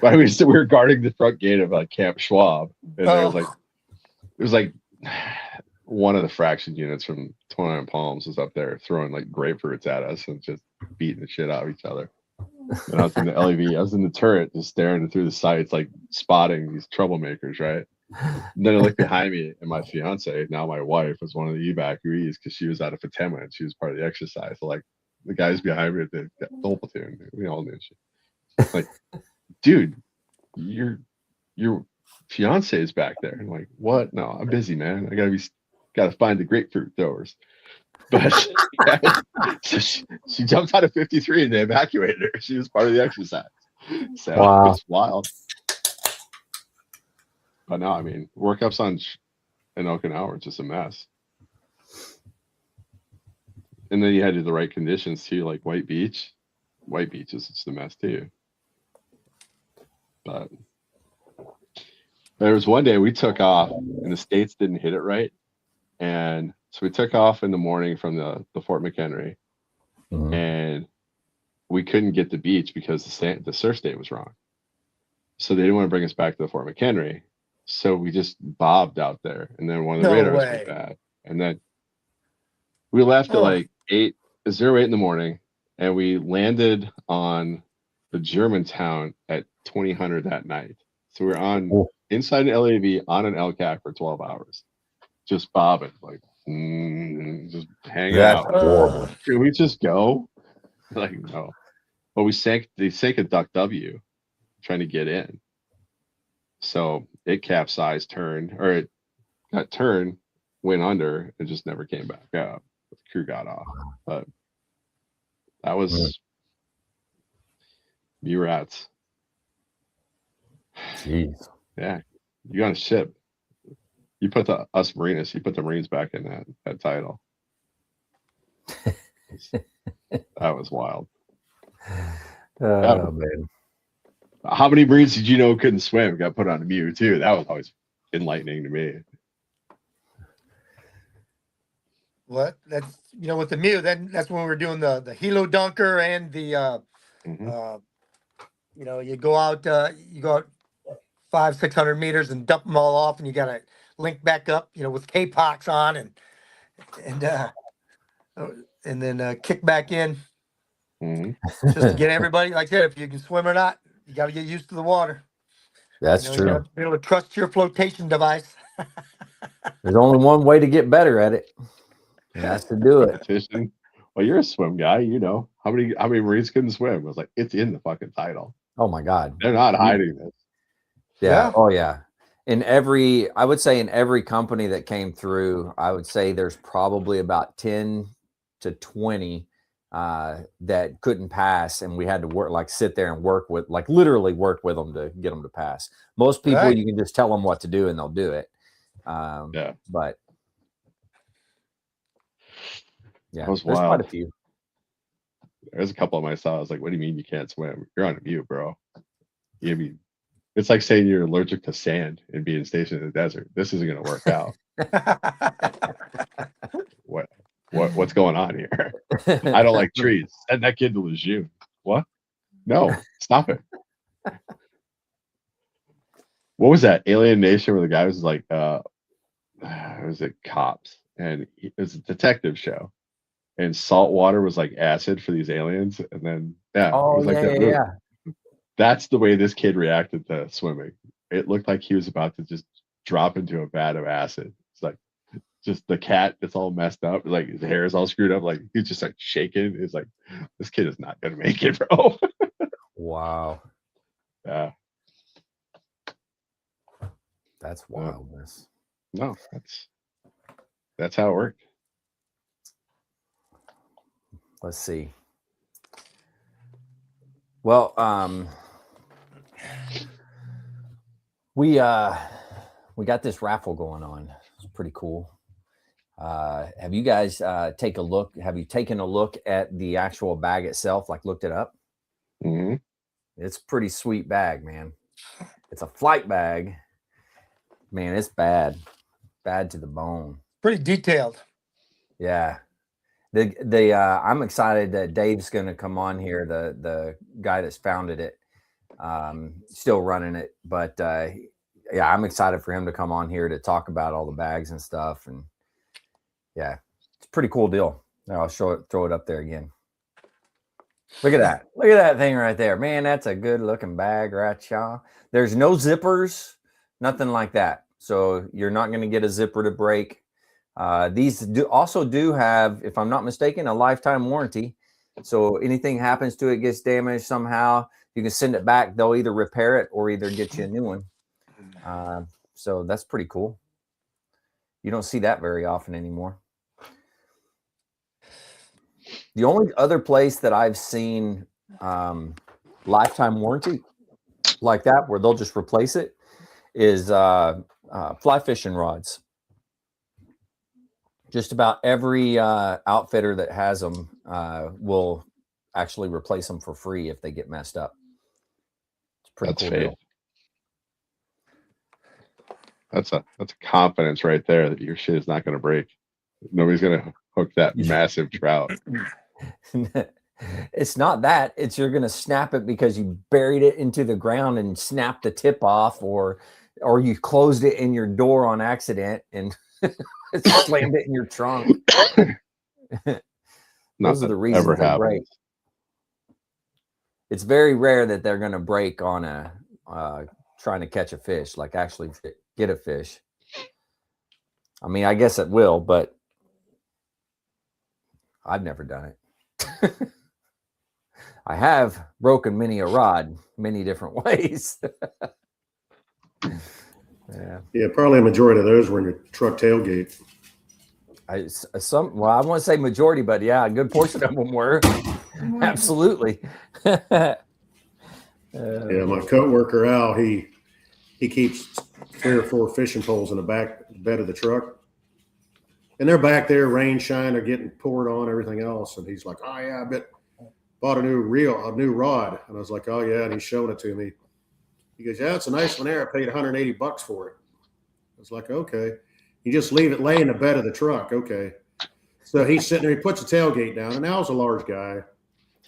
But we were guarding the front gate of like Camp Schwab, and there was like, it was like one of the fraction units from 29 Palms was up there throwing like grapefruits at us and just beating the shit out of each other. And I was in the LEV, I was in the turret just staring through the sights, like spotting these troublemakers, right? And then I looked behind me, and my fiance, now my wife, was one of the evacuees because she was out of Fatima and she was part of the exercise. So like the guys behind me, the whole platoon, we all knew shit. Like, dude, your fiance is back there. I'm like, what? No, I'm busy, man. I gotta find the grapefruit throwers. But yeah, so she jumped out of 53 and they evacuated her. She was part of the exercise. So Wow. it's wild. But no, I mean, workups in Okinawa are just a mess. And then you had the right conditions too, like White Beach. White Beach is just a mess too. But there was one day we took off and the States didn't hit it right. And so we took off in the morning from the Fort McHenry, and we couldn't get the beach because the surf state was wrong. So they didn't want to bring us back to the Fort McHenry. So we just bobbed out there, and then one of the radars went bad. And then we left at like 8:08 in the morning, and we landed on the German town at 2000 that night. So we were on inside an LAV on an LCAC for 12 hours, just bobbing, like just hanging That's out. horrible. Can we just go? Like, no. But they sank a Duck W trying to get in. So it capsized, it got turned, went under, and just never came back up. The crew got off. But that was Murats. Jeez. Yeah. You on a ship. You put us Marines, you put the Marines back in that title. That was wild. Oh, man. How many Marines did you know couldn't swim? Got put on a MEU too. That was always enlightening to me. What? That's with the MEU. Then that's when we were doing the helo dunker and the you go out 500-600 meters and dump them all off, and you got to link back up with K-Pox on and then kick back in just to get everybody. Like I said, if you can swim or not, you got to get used to the water. That's You true. have to be able to trust your flotation device. There's only one way to get better at it, and that's to do it. Competition. Well, you're a swim guy, how many Marines couldn't swim? I was like, it's in the fucking title. Oh my God. They're not hiding this. Yeah. Oh yeah. I would say in every company that came through, I would say there's probably about 10 to 20 that couldn't pass, and we had to sit there and literally work with them to get them to pass. Most people, you can just tell them what to do and they'll do it. But yeah, that was there's wild. quite a few. There's a couple of them I saw. I was like, what do you mean you can't swim? You're on a MEU, bro. It's like saying you're allergic to sand and being stationed in the desert. This isn't going to work out. What's going on here? I don't like trees. Send that kid to Lejeune. What? No, stop it. What was that Alien Nation where the guy was like, was it Cops? And it was a detective show. And salt water was like acid for these aliens. And then, it was like that movie. That's the way this kid reacted to swimming. It looked like he was about to just drop into a vat of acid. It's like just the cat, it's all messed up. Like his hair is all screwed up. Like he's just like shaking. It's like, this kid is not going to make it, bro. Wow. Yeah. That's wildness. No, that's how it worked. Let's see. Well, we got this raffle going on. It's pretty cool. Have you guys take a look? Have you taken a look at the actual bag itself? Like looked it up? Mm-hmm. It's a pretty sweet bag, man. It's a flight bag. Man, it's bad to the bone. Pretty detailed. Yeah. I'm excited that Dave's going to come on here. The guy that's founded it, still running it, but yeah, I'm excited for him to come on here to talk about all the bags and stuff. And yeah, it's a pretty cool deal. I'll throw it up there again. Look at that. Look at that thing right there. Man, that's a good looking bag, right, y'all? There's no zippers, nothing like that. So you're not going to get a zipper to break. These also do have, if I'm not mistaken, a lifetime warranty. So anything happens to it, gets damaged somehow, you can send it back. They'll either repair it or either get you a new one. So that's pretty cool. You don't see that very often anymore. The only other place that I've seen lifetime warranty like that, where they'll just replace it, is fly fishing rods. Just about every outfitter that has them will actually replace them for free if they get messed up. It's pretty That's cool faith. deal. That's a confidence right there that your shit is not going to break. Nobody's going to hook that massive trout. It's not that. It's you're going to snap it because you buried it into the ground and snapped the tip off, or you closed it in your door on accident and slammed it in your trunk. Those are the reasons they break. It's very rare that they're going to break on a trying to catch a fish, like actually get a fish. I mean, I guess it will, but I've never done it. I have broken many a rod, many different ways. Yeah, probably a majority of those were in your truck tailgate. I won't say majority, but yeah, a good portion of them were. Absolutely. Yeah, my coworker Al, he keeps 3 or 4 fishing poles in the back bed of the truck, and they're back there, rain, shine, they're getting poured on, everything else, and he's like, "Oh yeah, I bought a new rod," and I was like, "Oh yeah," and he's showing it to me. He goes, "Yeah, it's a nice one there. I paid $180 for it." I was like, "Okay." You just leave it lay in the bed of the truck. Okay. So he's sitting there, he puts the tailgate down, and Al's a large guy.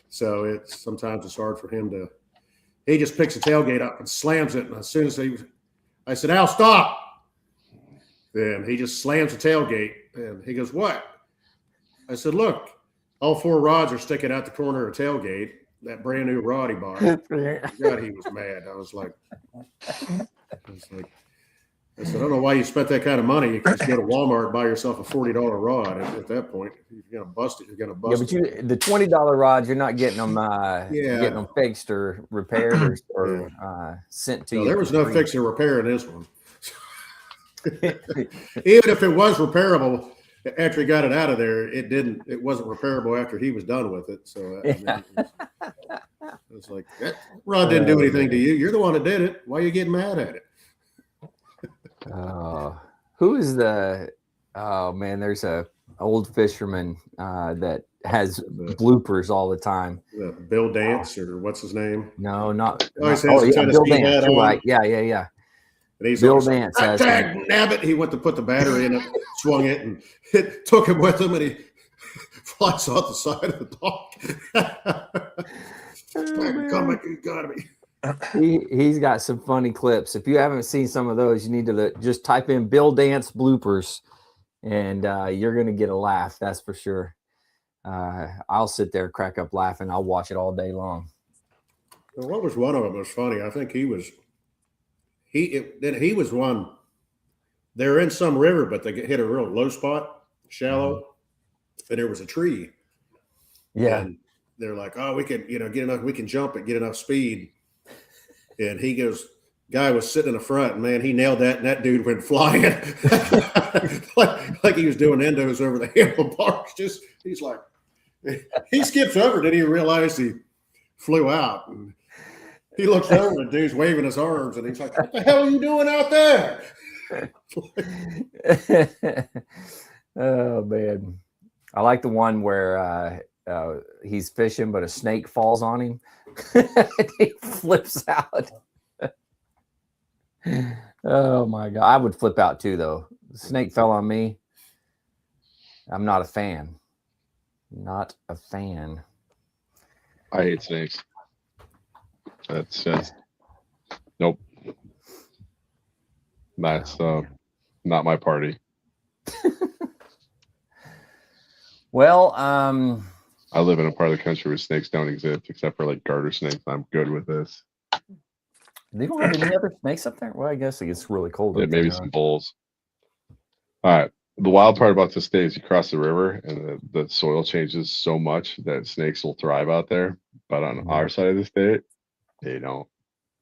So sometimes it's hard for him he just picks the tailgate up and slams it. And as soon as I said, "Al, stop." Then he just slams the tailgate and he goes, "What?" I said, "Look, all 4 rods are sticking out the corner of the tailgate. That brand new rod he bought." God, he was mad. I said, "I don't know why you spent that kind of money. You can just go to Walmart and buy yourself a $40 rod. At that point, if you're gonna bust it, you're gonna bust it." The $20 rods, you're not getting them. Getting them fixed or repaired or sent to you. There was no fix or repair in this one. Even if it was repairable, after he got it out of there, it wasn't repairable after he was done with it. So it's like, that rod didn't do anything to you. You're the one that did it. Why are you getting mad at it? Who is man, there's a old fisherman that has bloopers all the time. Bill Dance, or what's his name? No, not Bill Dance. Right. Yeah. And he's Bill Dance has nabbit. He went to put the battery in it, swung it, and it took him with him, and he flies off the side of the dock. You gotta be. He's got some funny clips. If you haven't seen some of those, you need to just type in Bill Dance bloopers, and you're going to get a laugh. That's for sure. I'll sit there, crack up laughing. I'll watch it all day long. Well, what was one of them was funny? I think he was one. They're in some river, but they hit a real low spot, shallow, and there was a tree. Yeah. And they're like, "Oh, we can, get enough. We can jump it, get enough speed." And he goes, guy was sitting in the front, and man, he nailed that, and that dude went flying like he was doing endos over the handlebars. He's like, he skips over. Didn't even realize flew out. And he looks over, the dude's waving his arms, and he's like, "What the hell are you doing out there?" Oh man, I like the one where he's fishing, but a snake falls on him. He flips out. Oh my god, I would flip out too, though. The snake fell on me. I'm not a fan. Not a fan. I hate snakes. That's just nope. That's not my party. Well, I live in a part of the country where snakes don't exist except for like garter snakes. I'm good with this. they don't have any other snakes up there. Well, I guess it gets really cold. Yeah, up maybe there, some bulls. All right. The wild part about this state is you cross the river and the soil changes so much that snakes will thrive out there. But on our side of the state, they don't.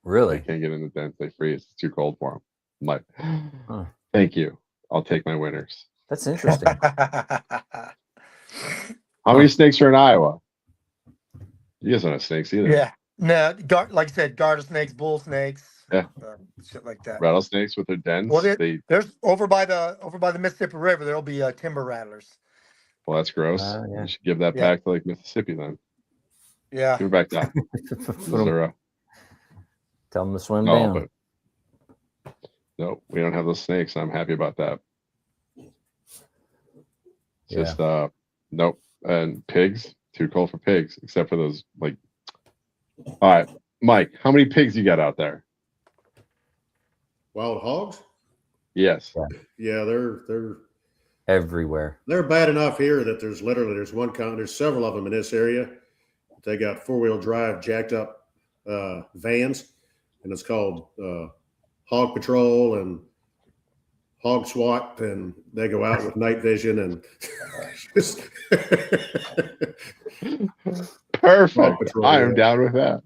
Really? They can't get in the dents. They freeze. It's too cold for them. I'm like, Huh. thank you. I'll take my winters. That's interesting. How many snakes are in Iowa? You guys don't have snakes either. Yeah. No, like I said, garter snakes, bull snakes. Yeah. Shit like that. Rattlesnakes with their dents. Well, there's over by the Mississippi River. There'll be timber rattlers. Well, that's gross. Yeah. You should give that back to like Mississippi then. Yeah. Give it back down. Missouri. Tell them to swim No, down. but no, we don't have those snakes. I'm happy about that. Yeah. Just nope. And pigs, too cold for pigs, except for those like. All right, Mike, how many pigs you got out there? Wild hogs? Yes. Yeah, they're Everywhere. they're bad enough here that there's there's several of them in this area. They got 4-wheel drive jacked up vans, and it's called Hog Patrol and Hog SWAT, and they go out with night vision and just Perfect. Patrol, I am yeah. down with that.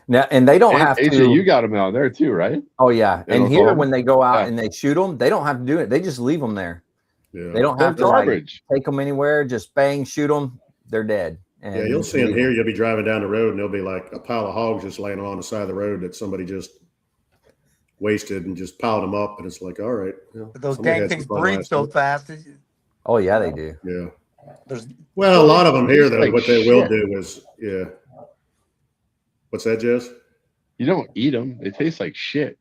Now, and they don't And have AJ, to. you got them out there too, right? Oh yeah, In and here Oklahoma? when they go out Yeah. and they shoot them, they don't have to do it. They just leave them there. Yeah. They don't They're have to like, garbage. take them anywhere. Just bang, shoot them. They're dead. And Yeah, you'll see them here. You'll be driving down the road, and there'll be like a pile of hogs just laying along the side of the road that somebody just wasted and just piled them up. And it's like, all right, But those somebody dang had some things fun breed last so night. fast. Oh yeah, they do. Yeah. There's Well, a lot of them here, though, Like what they will shit. do is, yeah. What's that, Jess? You don't eat them. They taste like shit.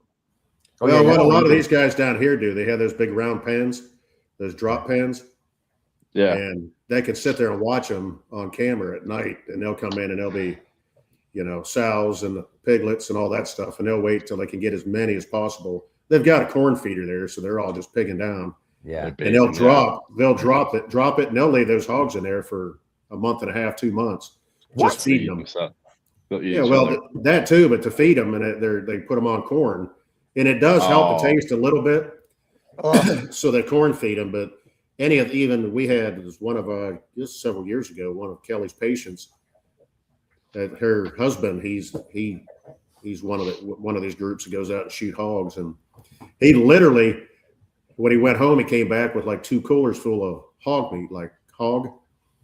Oh, Well, yeah, what no, a lot of you- these guys down here do, they have those big round pens, those drop pens, Yeah. and they can sit there and watch them on camera at night, and they'll come in and they'll be, sows and the piglets and all that stuff, and they'll wait till they can get as many as possible. They've got a corn feeder there, so they're all just pigging down, yeah. and they'll drop it, and they'll leave those hogs in there for a month and a half, 2 months, just feeding them. Yeah, well, that too, but to feed them, and they put them on corn, and it does help the taste a little bit. So they corn feed them, but we had one of just several years ago, one of Kelly's patients, that her husband, he's one of these groups that goes out and shoot hogs, and he literally, when he went home, he came back with like 2 coolers full of hog meat, like hog,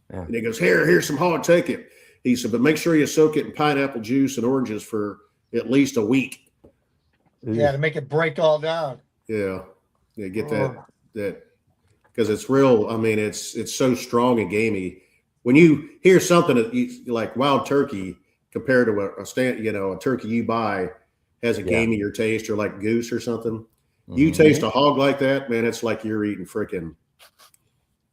and he goes, here's some hog, take it. He said, but make sure you soak it in pineapple juice and oranges for at least a week. yeah, to make it break all down. Yeah, get that because it's real. I mean, it's so strong and gamey. When you hear something that like wild turkey compared to a turkey you buy has a gamier taste, or like goose or something. Mm-hmm. You taste a hog like that, man. It's like you're eating freaking.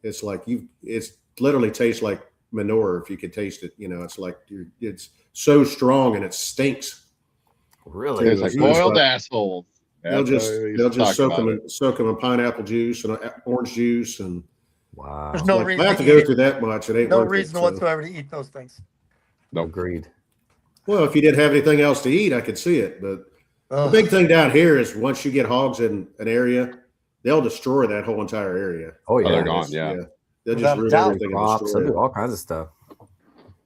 It's like it's literally tastes like manure if you could taste it. It's like it's so strong and it stinks. Really? It's like boiled assholes. They'll just soak them in pineapple juice and orange juice, and wow. There's no like, reason I have to go through that much. It ain't no worth reason it, whatsoever to eat those things. Nope. Agreed. Well, if you didn't have anything else to eat, I could see it. But the big thing down here is once you get hogs in an area, they'll destroy that whole entire area. Oh yeah, they're gone. Yeah. They'll just ruin everything and crops. They'll destroy do it. all kinds of stuff.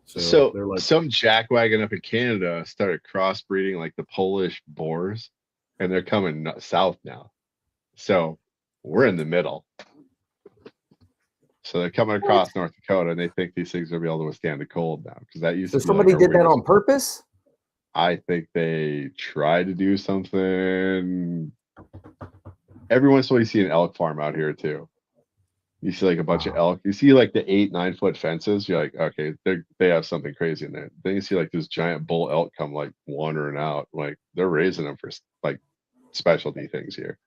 So they're like, some jackwagon up in Canada started crossbreeding like the Polish boars, and they're coming south now. So we're in the middle. So they're coming across North Dakota, and they think these things will be able to withstand the cold now, because that used So to be somebody like a did that rare on purpose? I think they tried to do something. Every once in a while, you see an elk farm out here too. You see like a bunch of elk. You see like the 8-9 foot fences. You're like, okay, they have something crazy in there. Then you see like this giant bull elk come like wandering out. Like they're raising them for like specialty things here.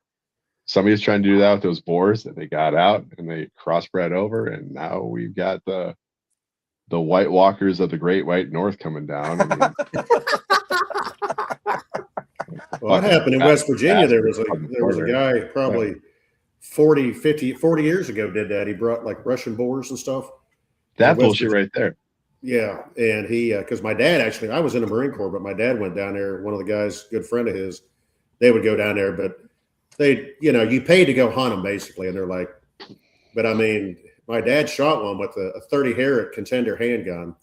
Somebody's trying to do that with those boars that they got out and they crossbred over, and now we've got the White Walkers of the Great White North coming down. I mean, Well, what happened in West Virginia? There was a guy probably 40 years ago did that. He brought like Russian boars and stuff. That bullshit right there. Yeah, and he because my dad actually, I was in the Marine Corps, but my dad went down there. One of the guys, good friend of his, they would go down there, but they, you paid to go hunt them basically, and they're like, but I mean, my dad shot one with a 30 Harriet Contender handgun,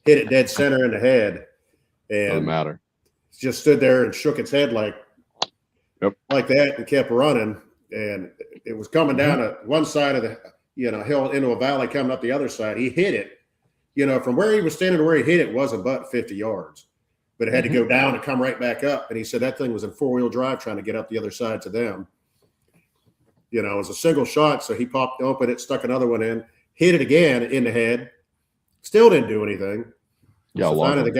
hit it dead center in the head, and Doesn't matter. just stood there and shook its head like that and kept running. And it was coming down to one side of the hill into a valley, coming up the other side. He hit it, from where he was standing to where he hit it wasn't but 50 yards, but it had to go down and come right back up. And he said that thing was in 4-wheel drive trying to get up the other side to them. It was a single shot, so he popped open it, stuck another one in, hit it again in the head, still didn't do anything. Yeah, so finally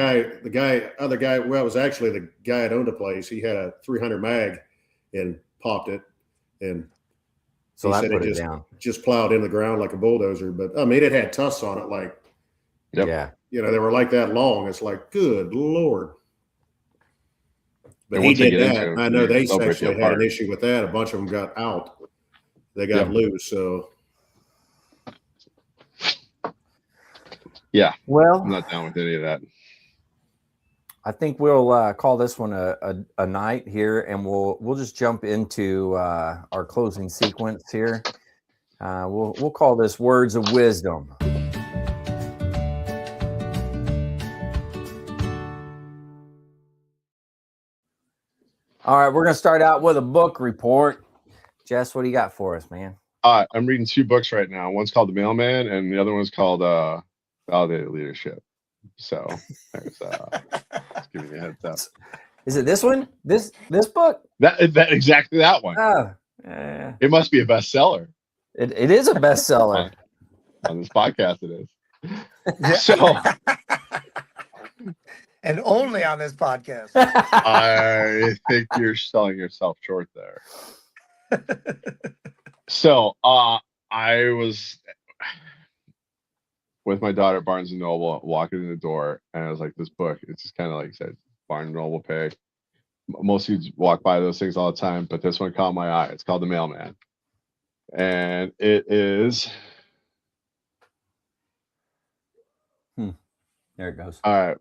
other guy, well, it was actually the guy that owned the place. He had a 300 mag and popped it, and so he that said put it it down. just plowed in the ground like a bulldozer. But I mean, it had tusks on it, like yeah, they were like that long. It's like, good Lord. But and he once they did get that. into it, I know they they'll break you actually had an apart. issue with that. A bunch of them got out. They got loose. So yeah, well, I'm not down with any of that. I think we'll call this one a night here, and we'll just jump into our closing sequence here. We'll call this Words of Wisdom. All right, we're gonna start out with a book report. Jess, what do you got for us, man? I'm reading 2 books right now. One's called The Mailman, and the other one's called Validated Leadership. So there's just giving you a heads up. Is it this one? This book? That exactly that one. Oh, it must be a bestseller. It is a bestseller. On this podcast, it is. So, and only on this podcast. I think you're selling yourself short there. So, I was with my daughter at Barnes & Noble, walking in the door, and I was like, this book, it's just kind of like you said, Barnes & Noble pay. Most of you walk by those things all the time, but this one caught my eye. It's called The Mailman. And it is... There it goes. All right.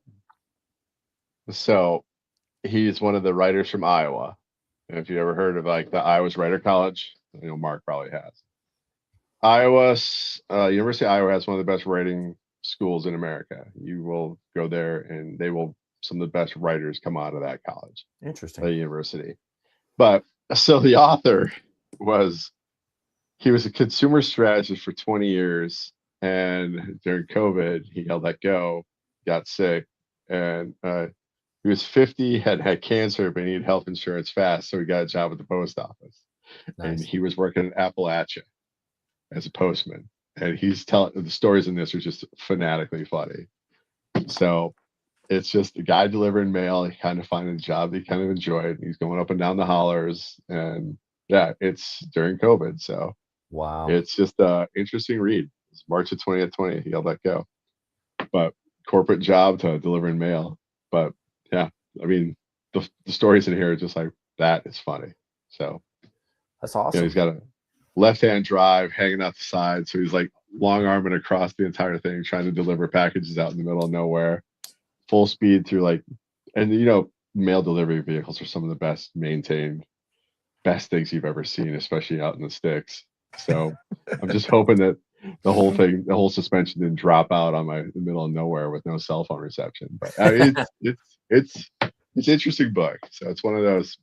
So, he's one of the writers from Iowa. And if you ever heard of like the Iowa's Writer College, Mark probably has. University of Iowa has one of the best writing schools in America. You will go there and some of the best writers come out of that college. Interesting. The university. But so the author he was a consumer strategist for 20 years. And during COVID, he let go, got sick, and he was 50, had cancer, but he needed health insurance fast. So he got a job at the post office. Nice. And he was working in Appalachia as a postman. And he's telling the stories in this are just fanatically funny. So it's just a guy delivering mail. He kind of finding a job that he kind of enjoyed. He's going up and down the hollers. And yeah, it's during COVID. So wow, it's just an interesting read. It's March of 2020. He let go. But corporate job to delivering mail. But yeah, I mean, the stories in here are just like, that is funny. So that's awesome. He's got a left-hand drive hanging out the side. So he's like long arming across the entire thing, trying to deliver packages out in the middle of nowhere, full speed through and mail delivery vehicles are some of the best maintained, best things you've ever seen, especially out in the sticks. So I'm just hoping that the whole suspension didn't drop out on the middle of nowhere with no cell phone reception. But I mean, it's an interesting book. So it's one of those,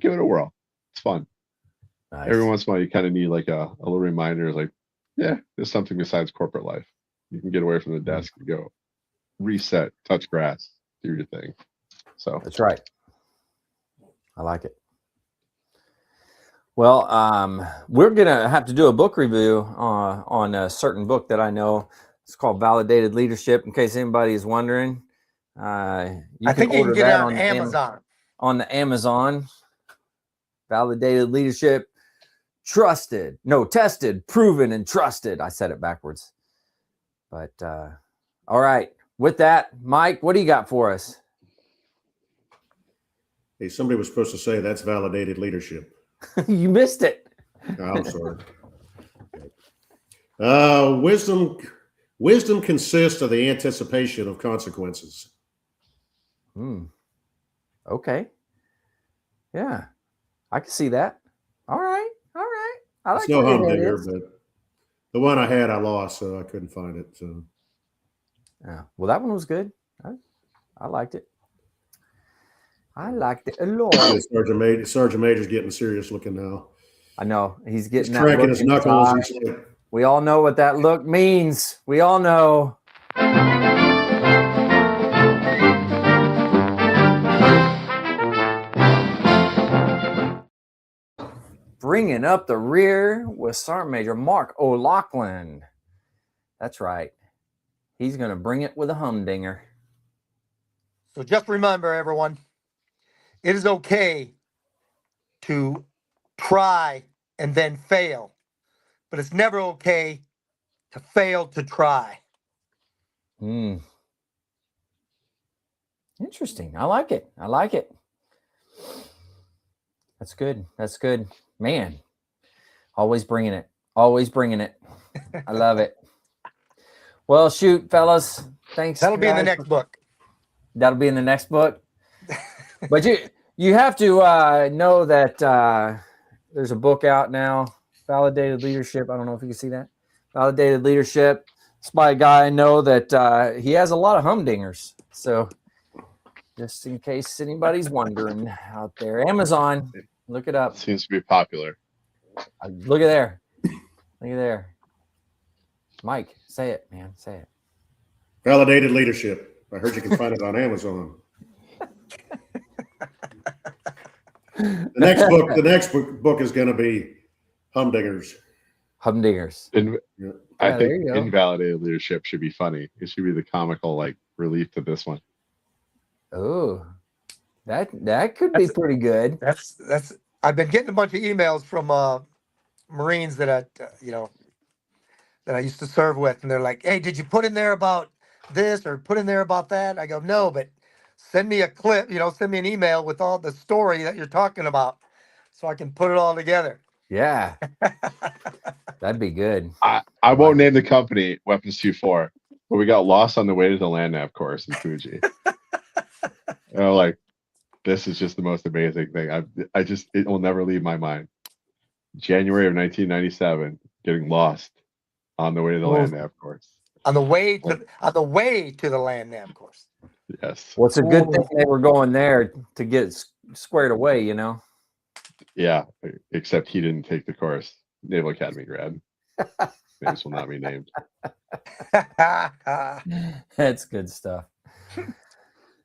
give it a whirl. It's fun. Nice. Every once in a while, you kind of need like a little reminder, like, Yeah, there's something besides corporate life. You can get away from the desk and go reset, touch grass, do your thing. So that's right. I like it. Well, we're gonna have to do a book review on a certain book that I know. It's called Validated Leadership. In case anybody is wondering, I think you can get it on Amazon. On the Amazon. Validated Leadership, tested, proven, and trusted. I said it backwards. But all right. With that, Mike, what do you got for us? Hey, somebody was supposed to say that's validated leadership. You missed it. I'm sorry. Wisdom consists of the anticipation of consequences. Okay. Yeah, I can see that. All right. I like it's no humdinger, but the one I had, I lost, so I couldn't find it. So, yeah. Well, that one was good. I liked it. I liked it a lot. Sergeant Major's getting serious looking now. I know he's getting He's cracking his knuckles. We all know what that look means. We all know. Bringing up the rear with Sergeant Major Mark O'Loughlin. That's right. He's going to bring it with a humdinger. So just remember, everyone, it is okay to try and then fail, but it's never okay to fail to try. Interesting. I like it. That's good. Man, always bringing it. I love it. Well, shoot, fellas. Thanks. That'll be in the next book. That'll be in the next book. But you have to know that there's a book out now, Validated Leadership. I don't know if you can see that. Validated Leadership. It's by a guy I know that he has a lot of humdingers. So just in case anybody's wondering out there, Amazon, look it up. Seems to be popular. Look at there. Mike, say it, man. Say it. Validated Leadership. I heard you can find it on Amazon. The next book is going to be Humdingers. I think Invalidated Leadership should be funny. It should be the comical relief to this one. Oh, that could be pretty good. That's. I've been getting a bunch of emails from Marines that I used to serve with, and they're like, "Hey, did you put in there about this or put in there about that?" I go, "No, but send me a clip. Send me an email with all the story that you're talking about, so I can put it all together." Yeah, that'd be good. I won't name the company, Weapons 2-4, but we got lost on the way to the land nav course in Fuji. This is just the most amazing thing. It will never leave my mind. January of 1997, getting lost on the way to the land nav course. On the way to the land nav course. Yes. Well, it's a good thing they were going there to get squared away, Yeah, except he didn't take the course. Naval Academy grad. Names will not be named. That's good stuff.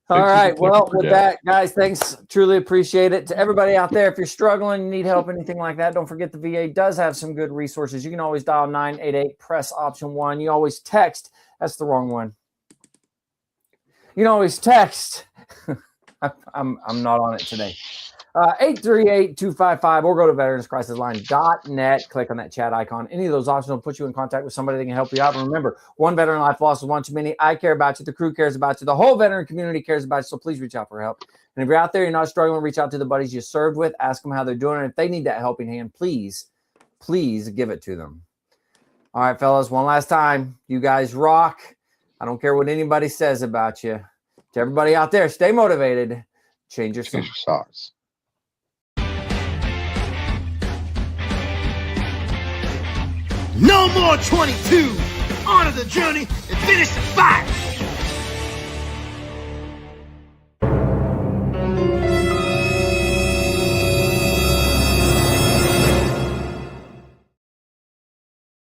All right. Well, with that, guys, thanks. Truly appreciate it. To everybody out there, if you're struggling, need help, anything like that, don't forget the VA does have some good resources. You can always dial 988, press option 1. You always text. That's the wrong one. You can always text. I'm not on it today. 838-255, or go to veteranscrisisline.net. Click on that chat icon. Any of those options will put you in contact with somebody that can help you out. And remember, one veteran life lost is one too many. I care about you. The crew cares about you. The whole veteran community cares about you. So please reach out for help. And if you're out there, you're not struggling, reach out to the buddies you served with. Ask them how they're doing. And if they need that helping hand, please give it to them. All right, fellas, one last time. You guys rock. I don't care what anybody says about you. To everybody out there, stay motivated. Change your socks. No more 22. On to the journey and finish the fight.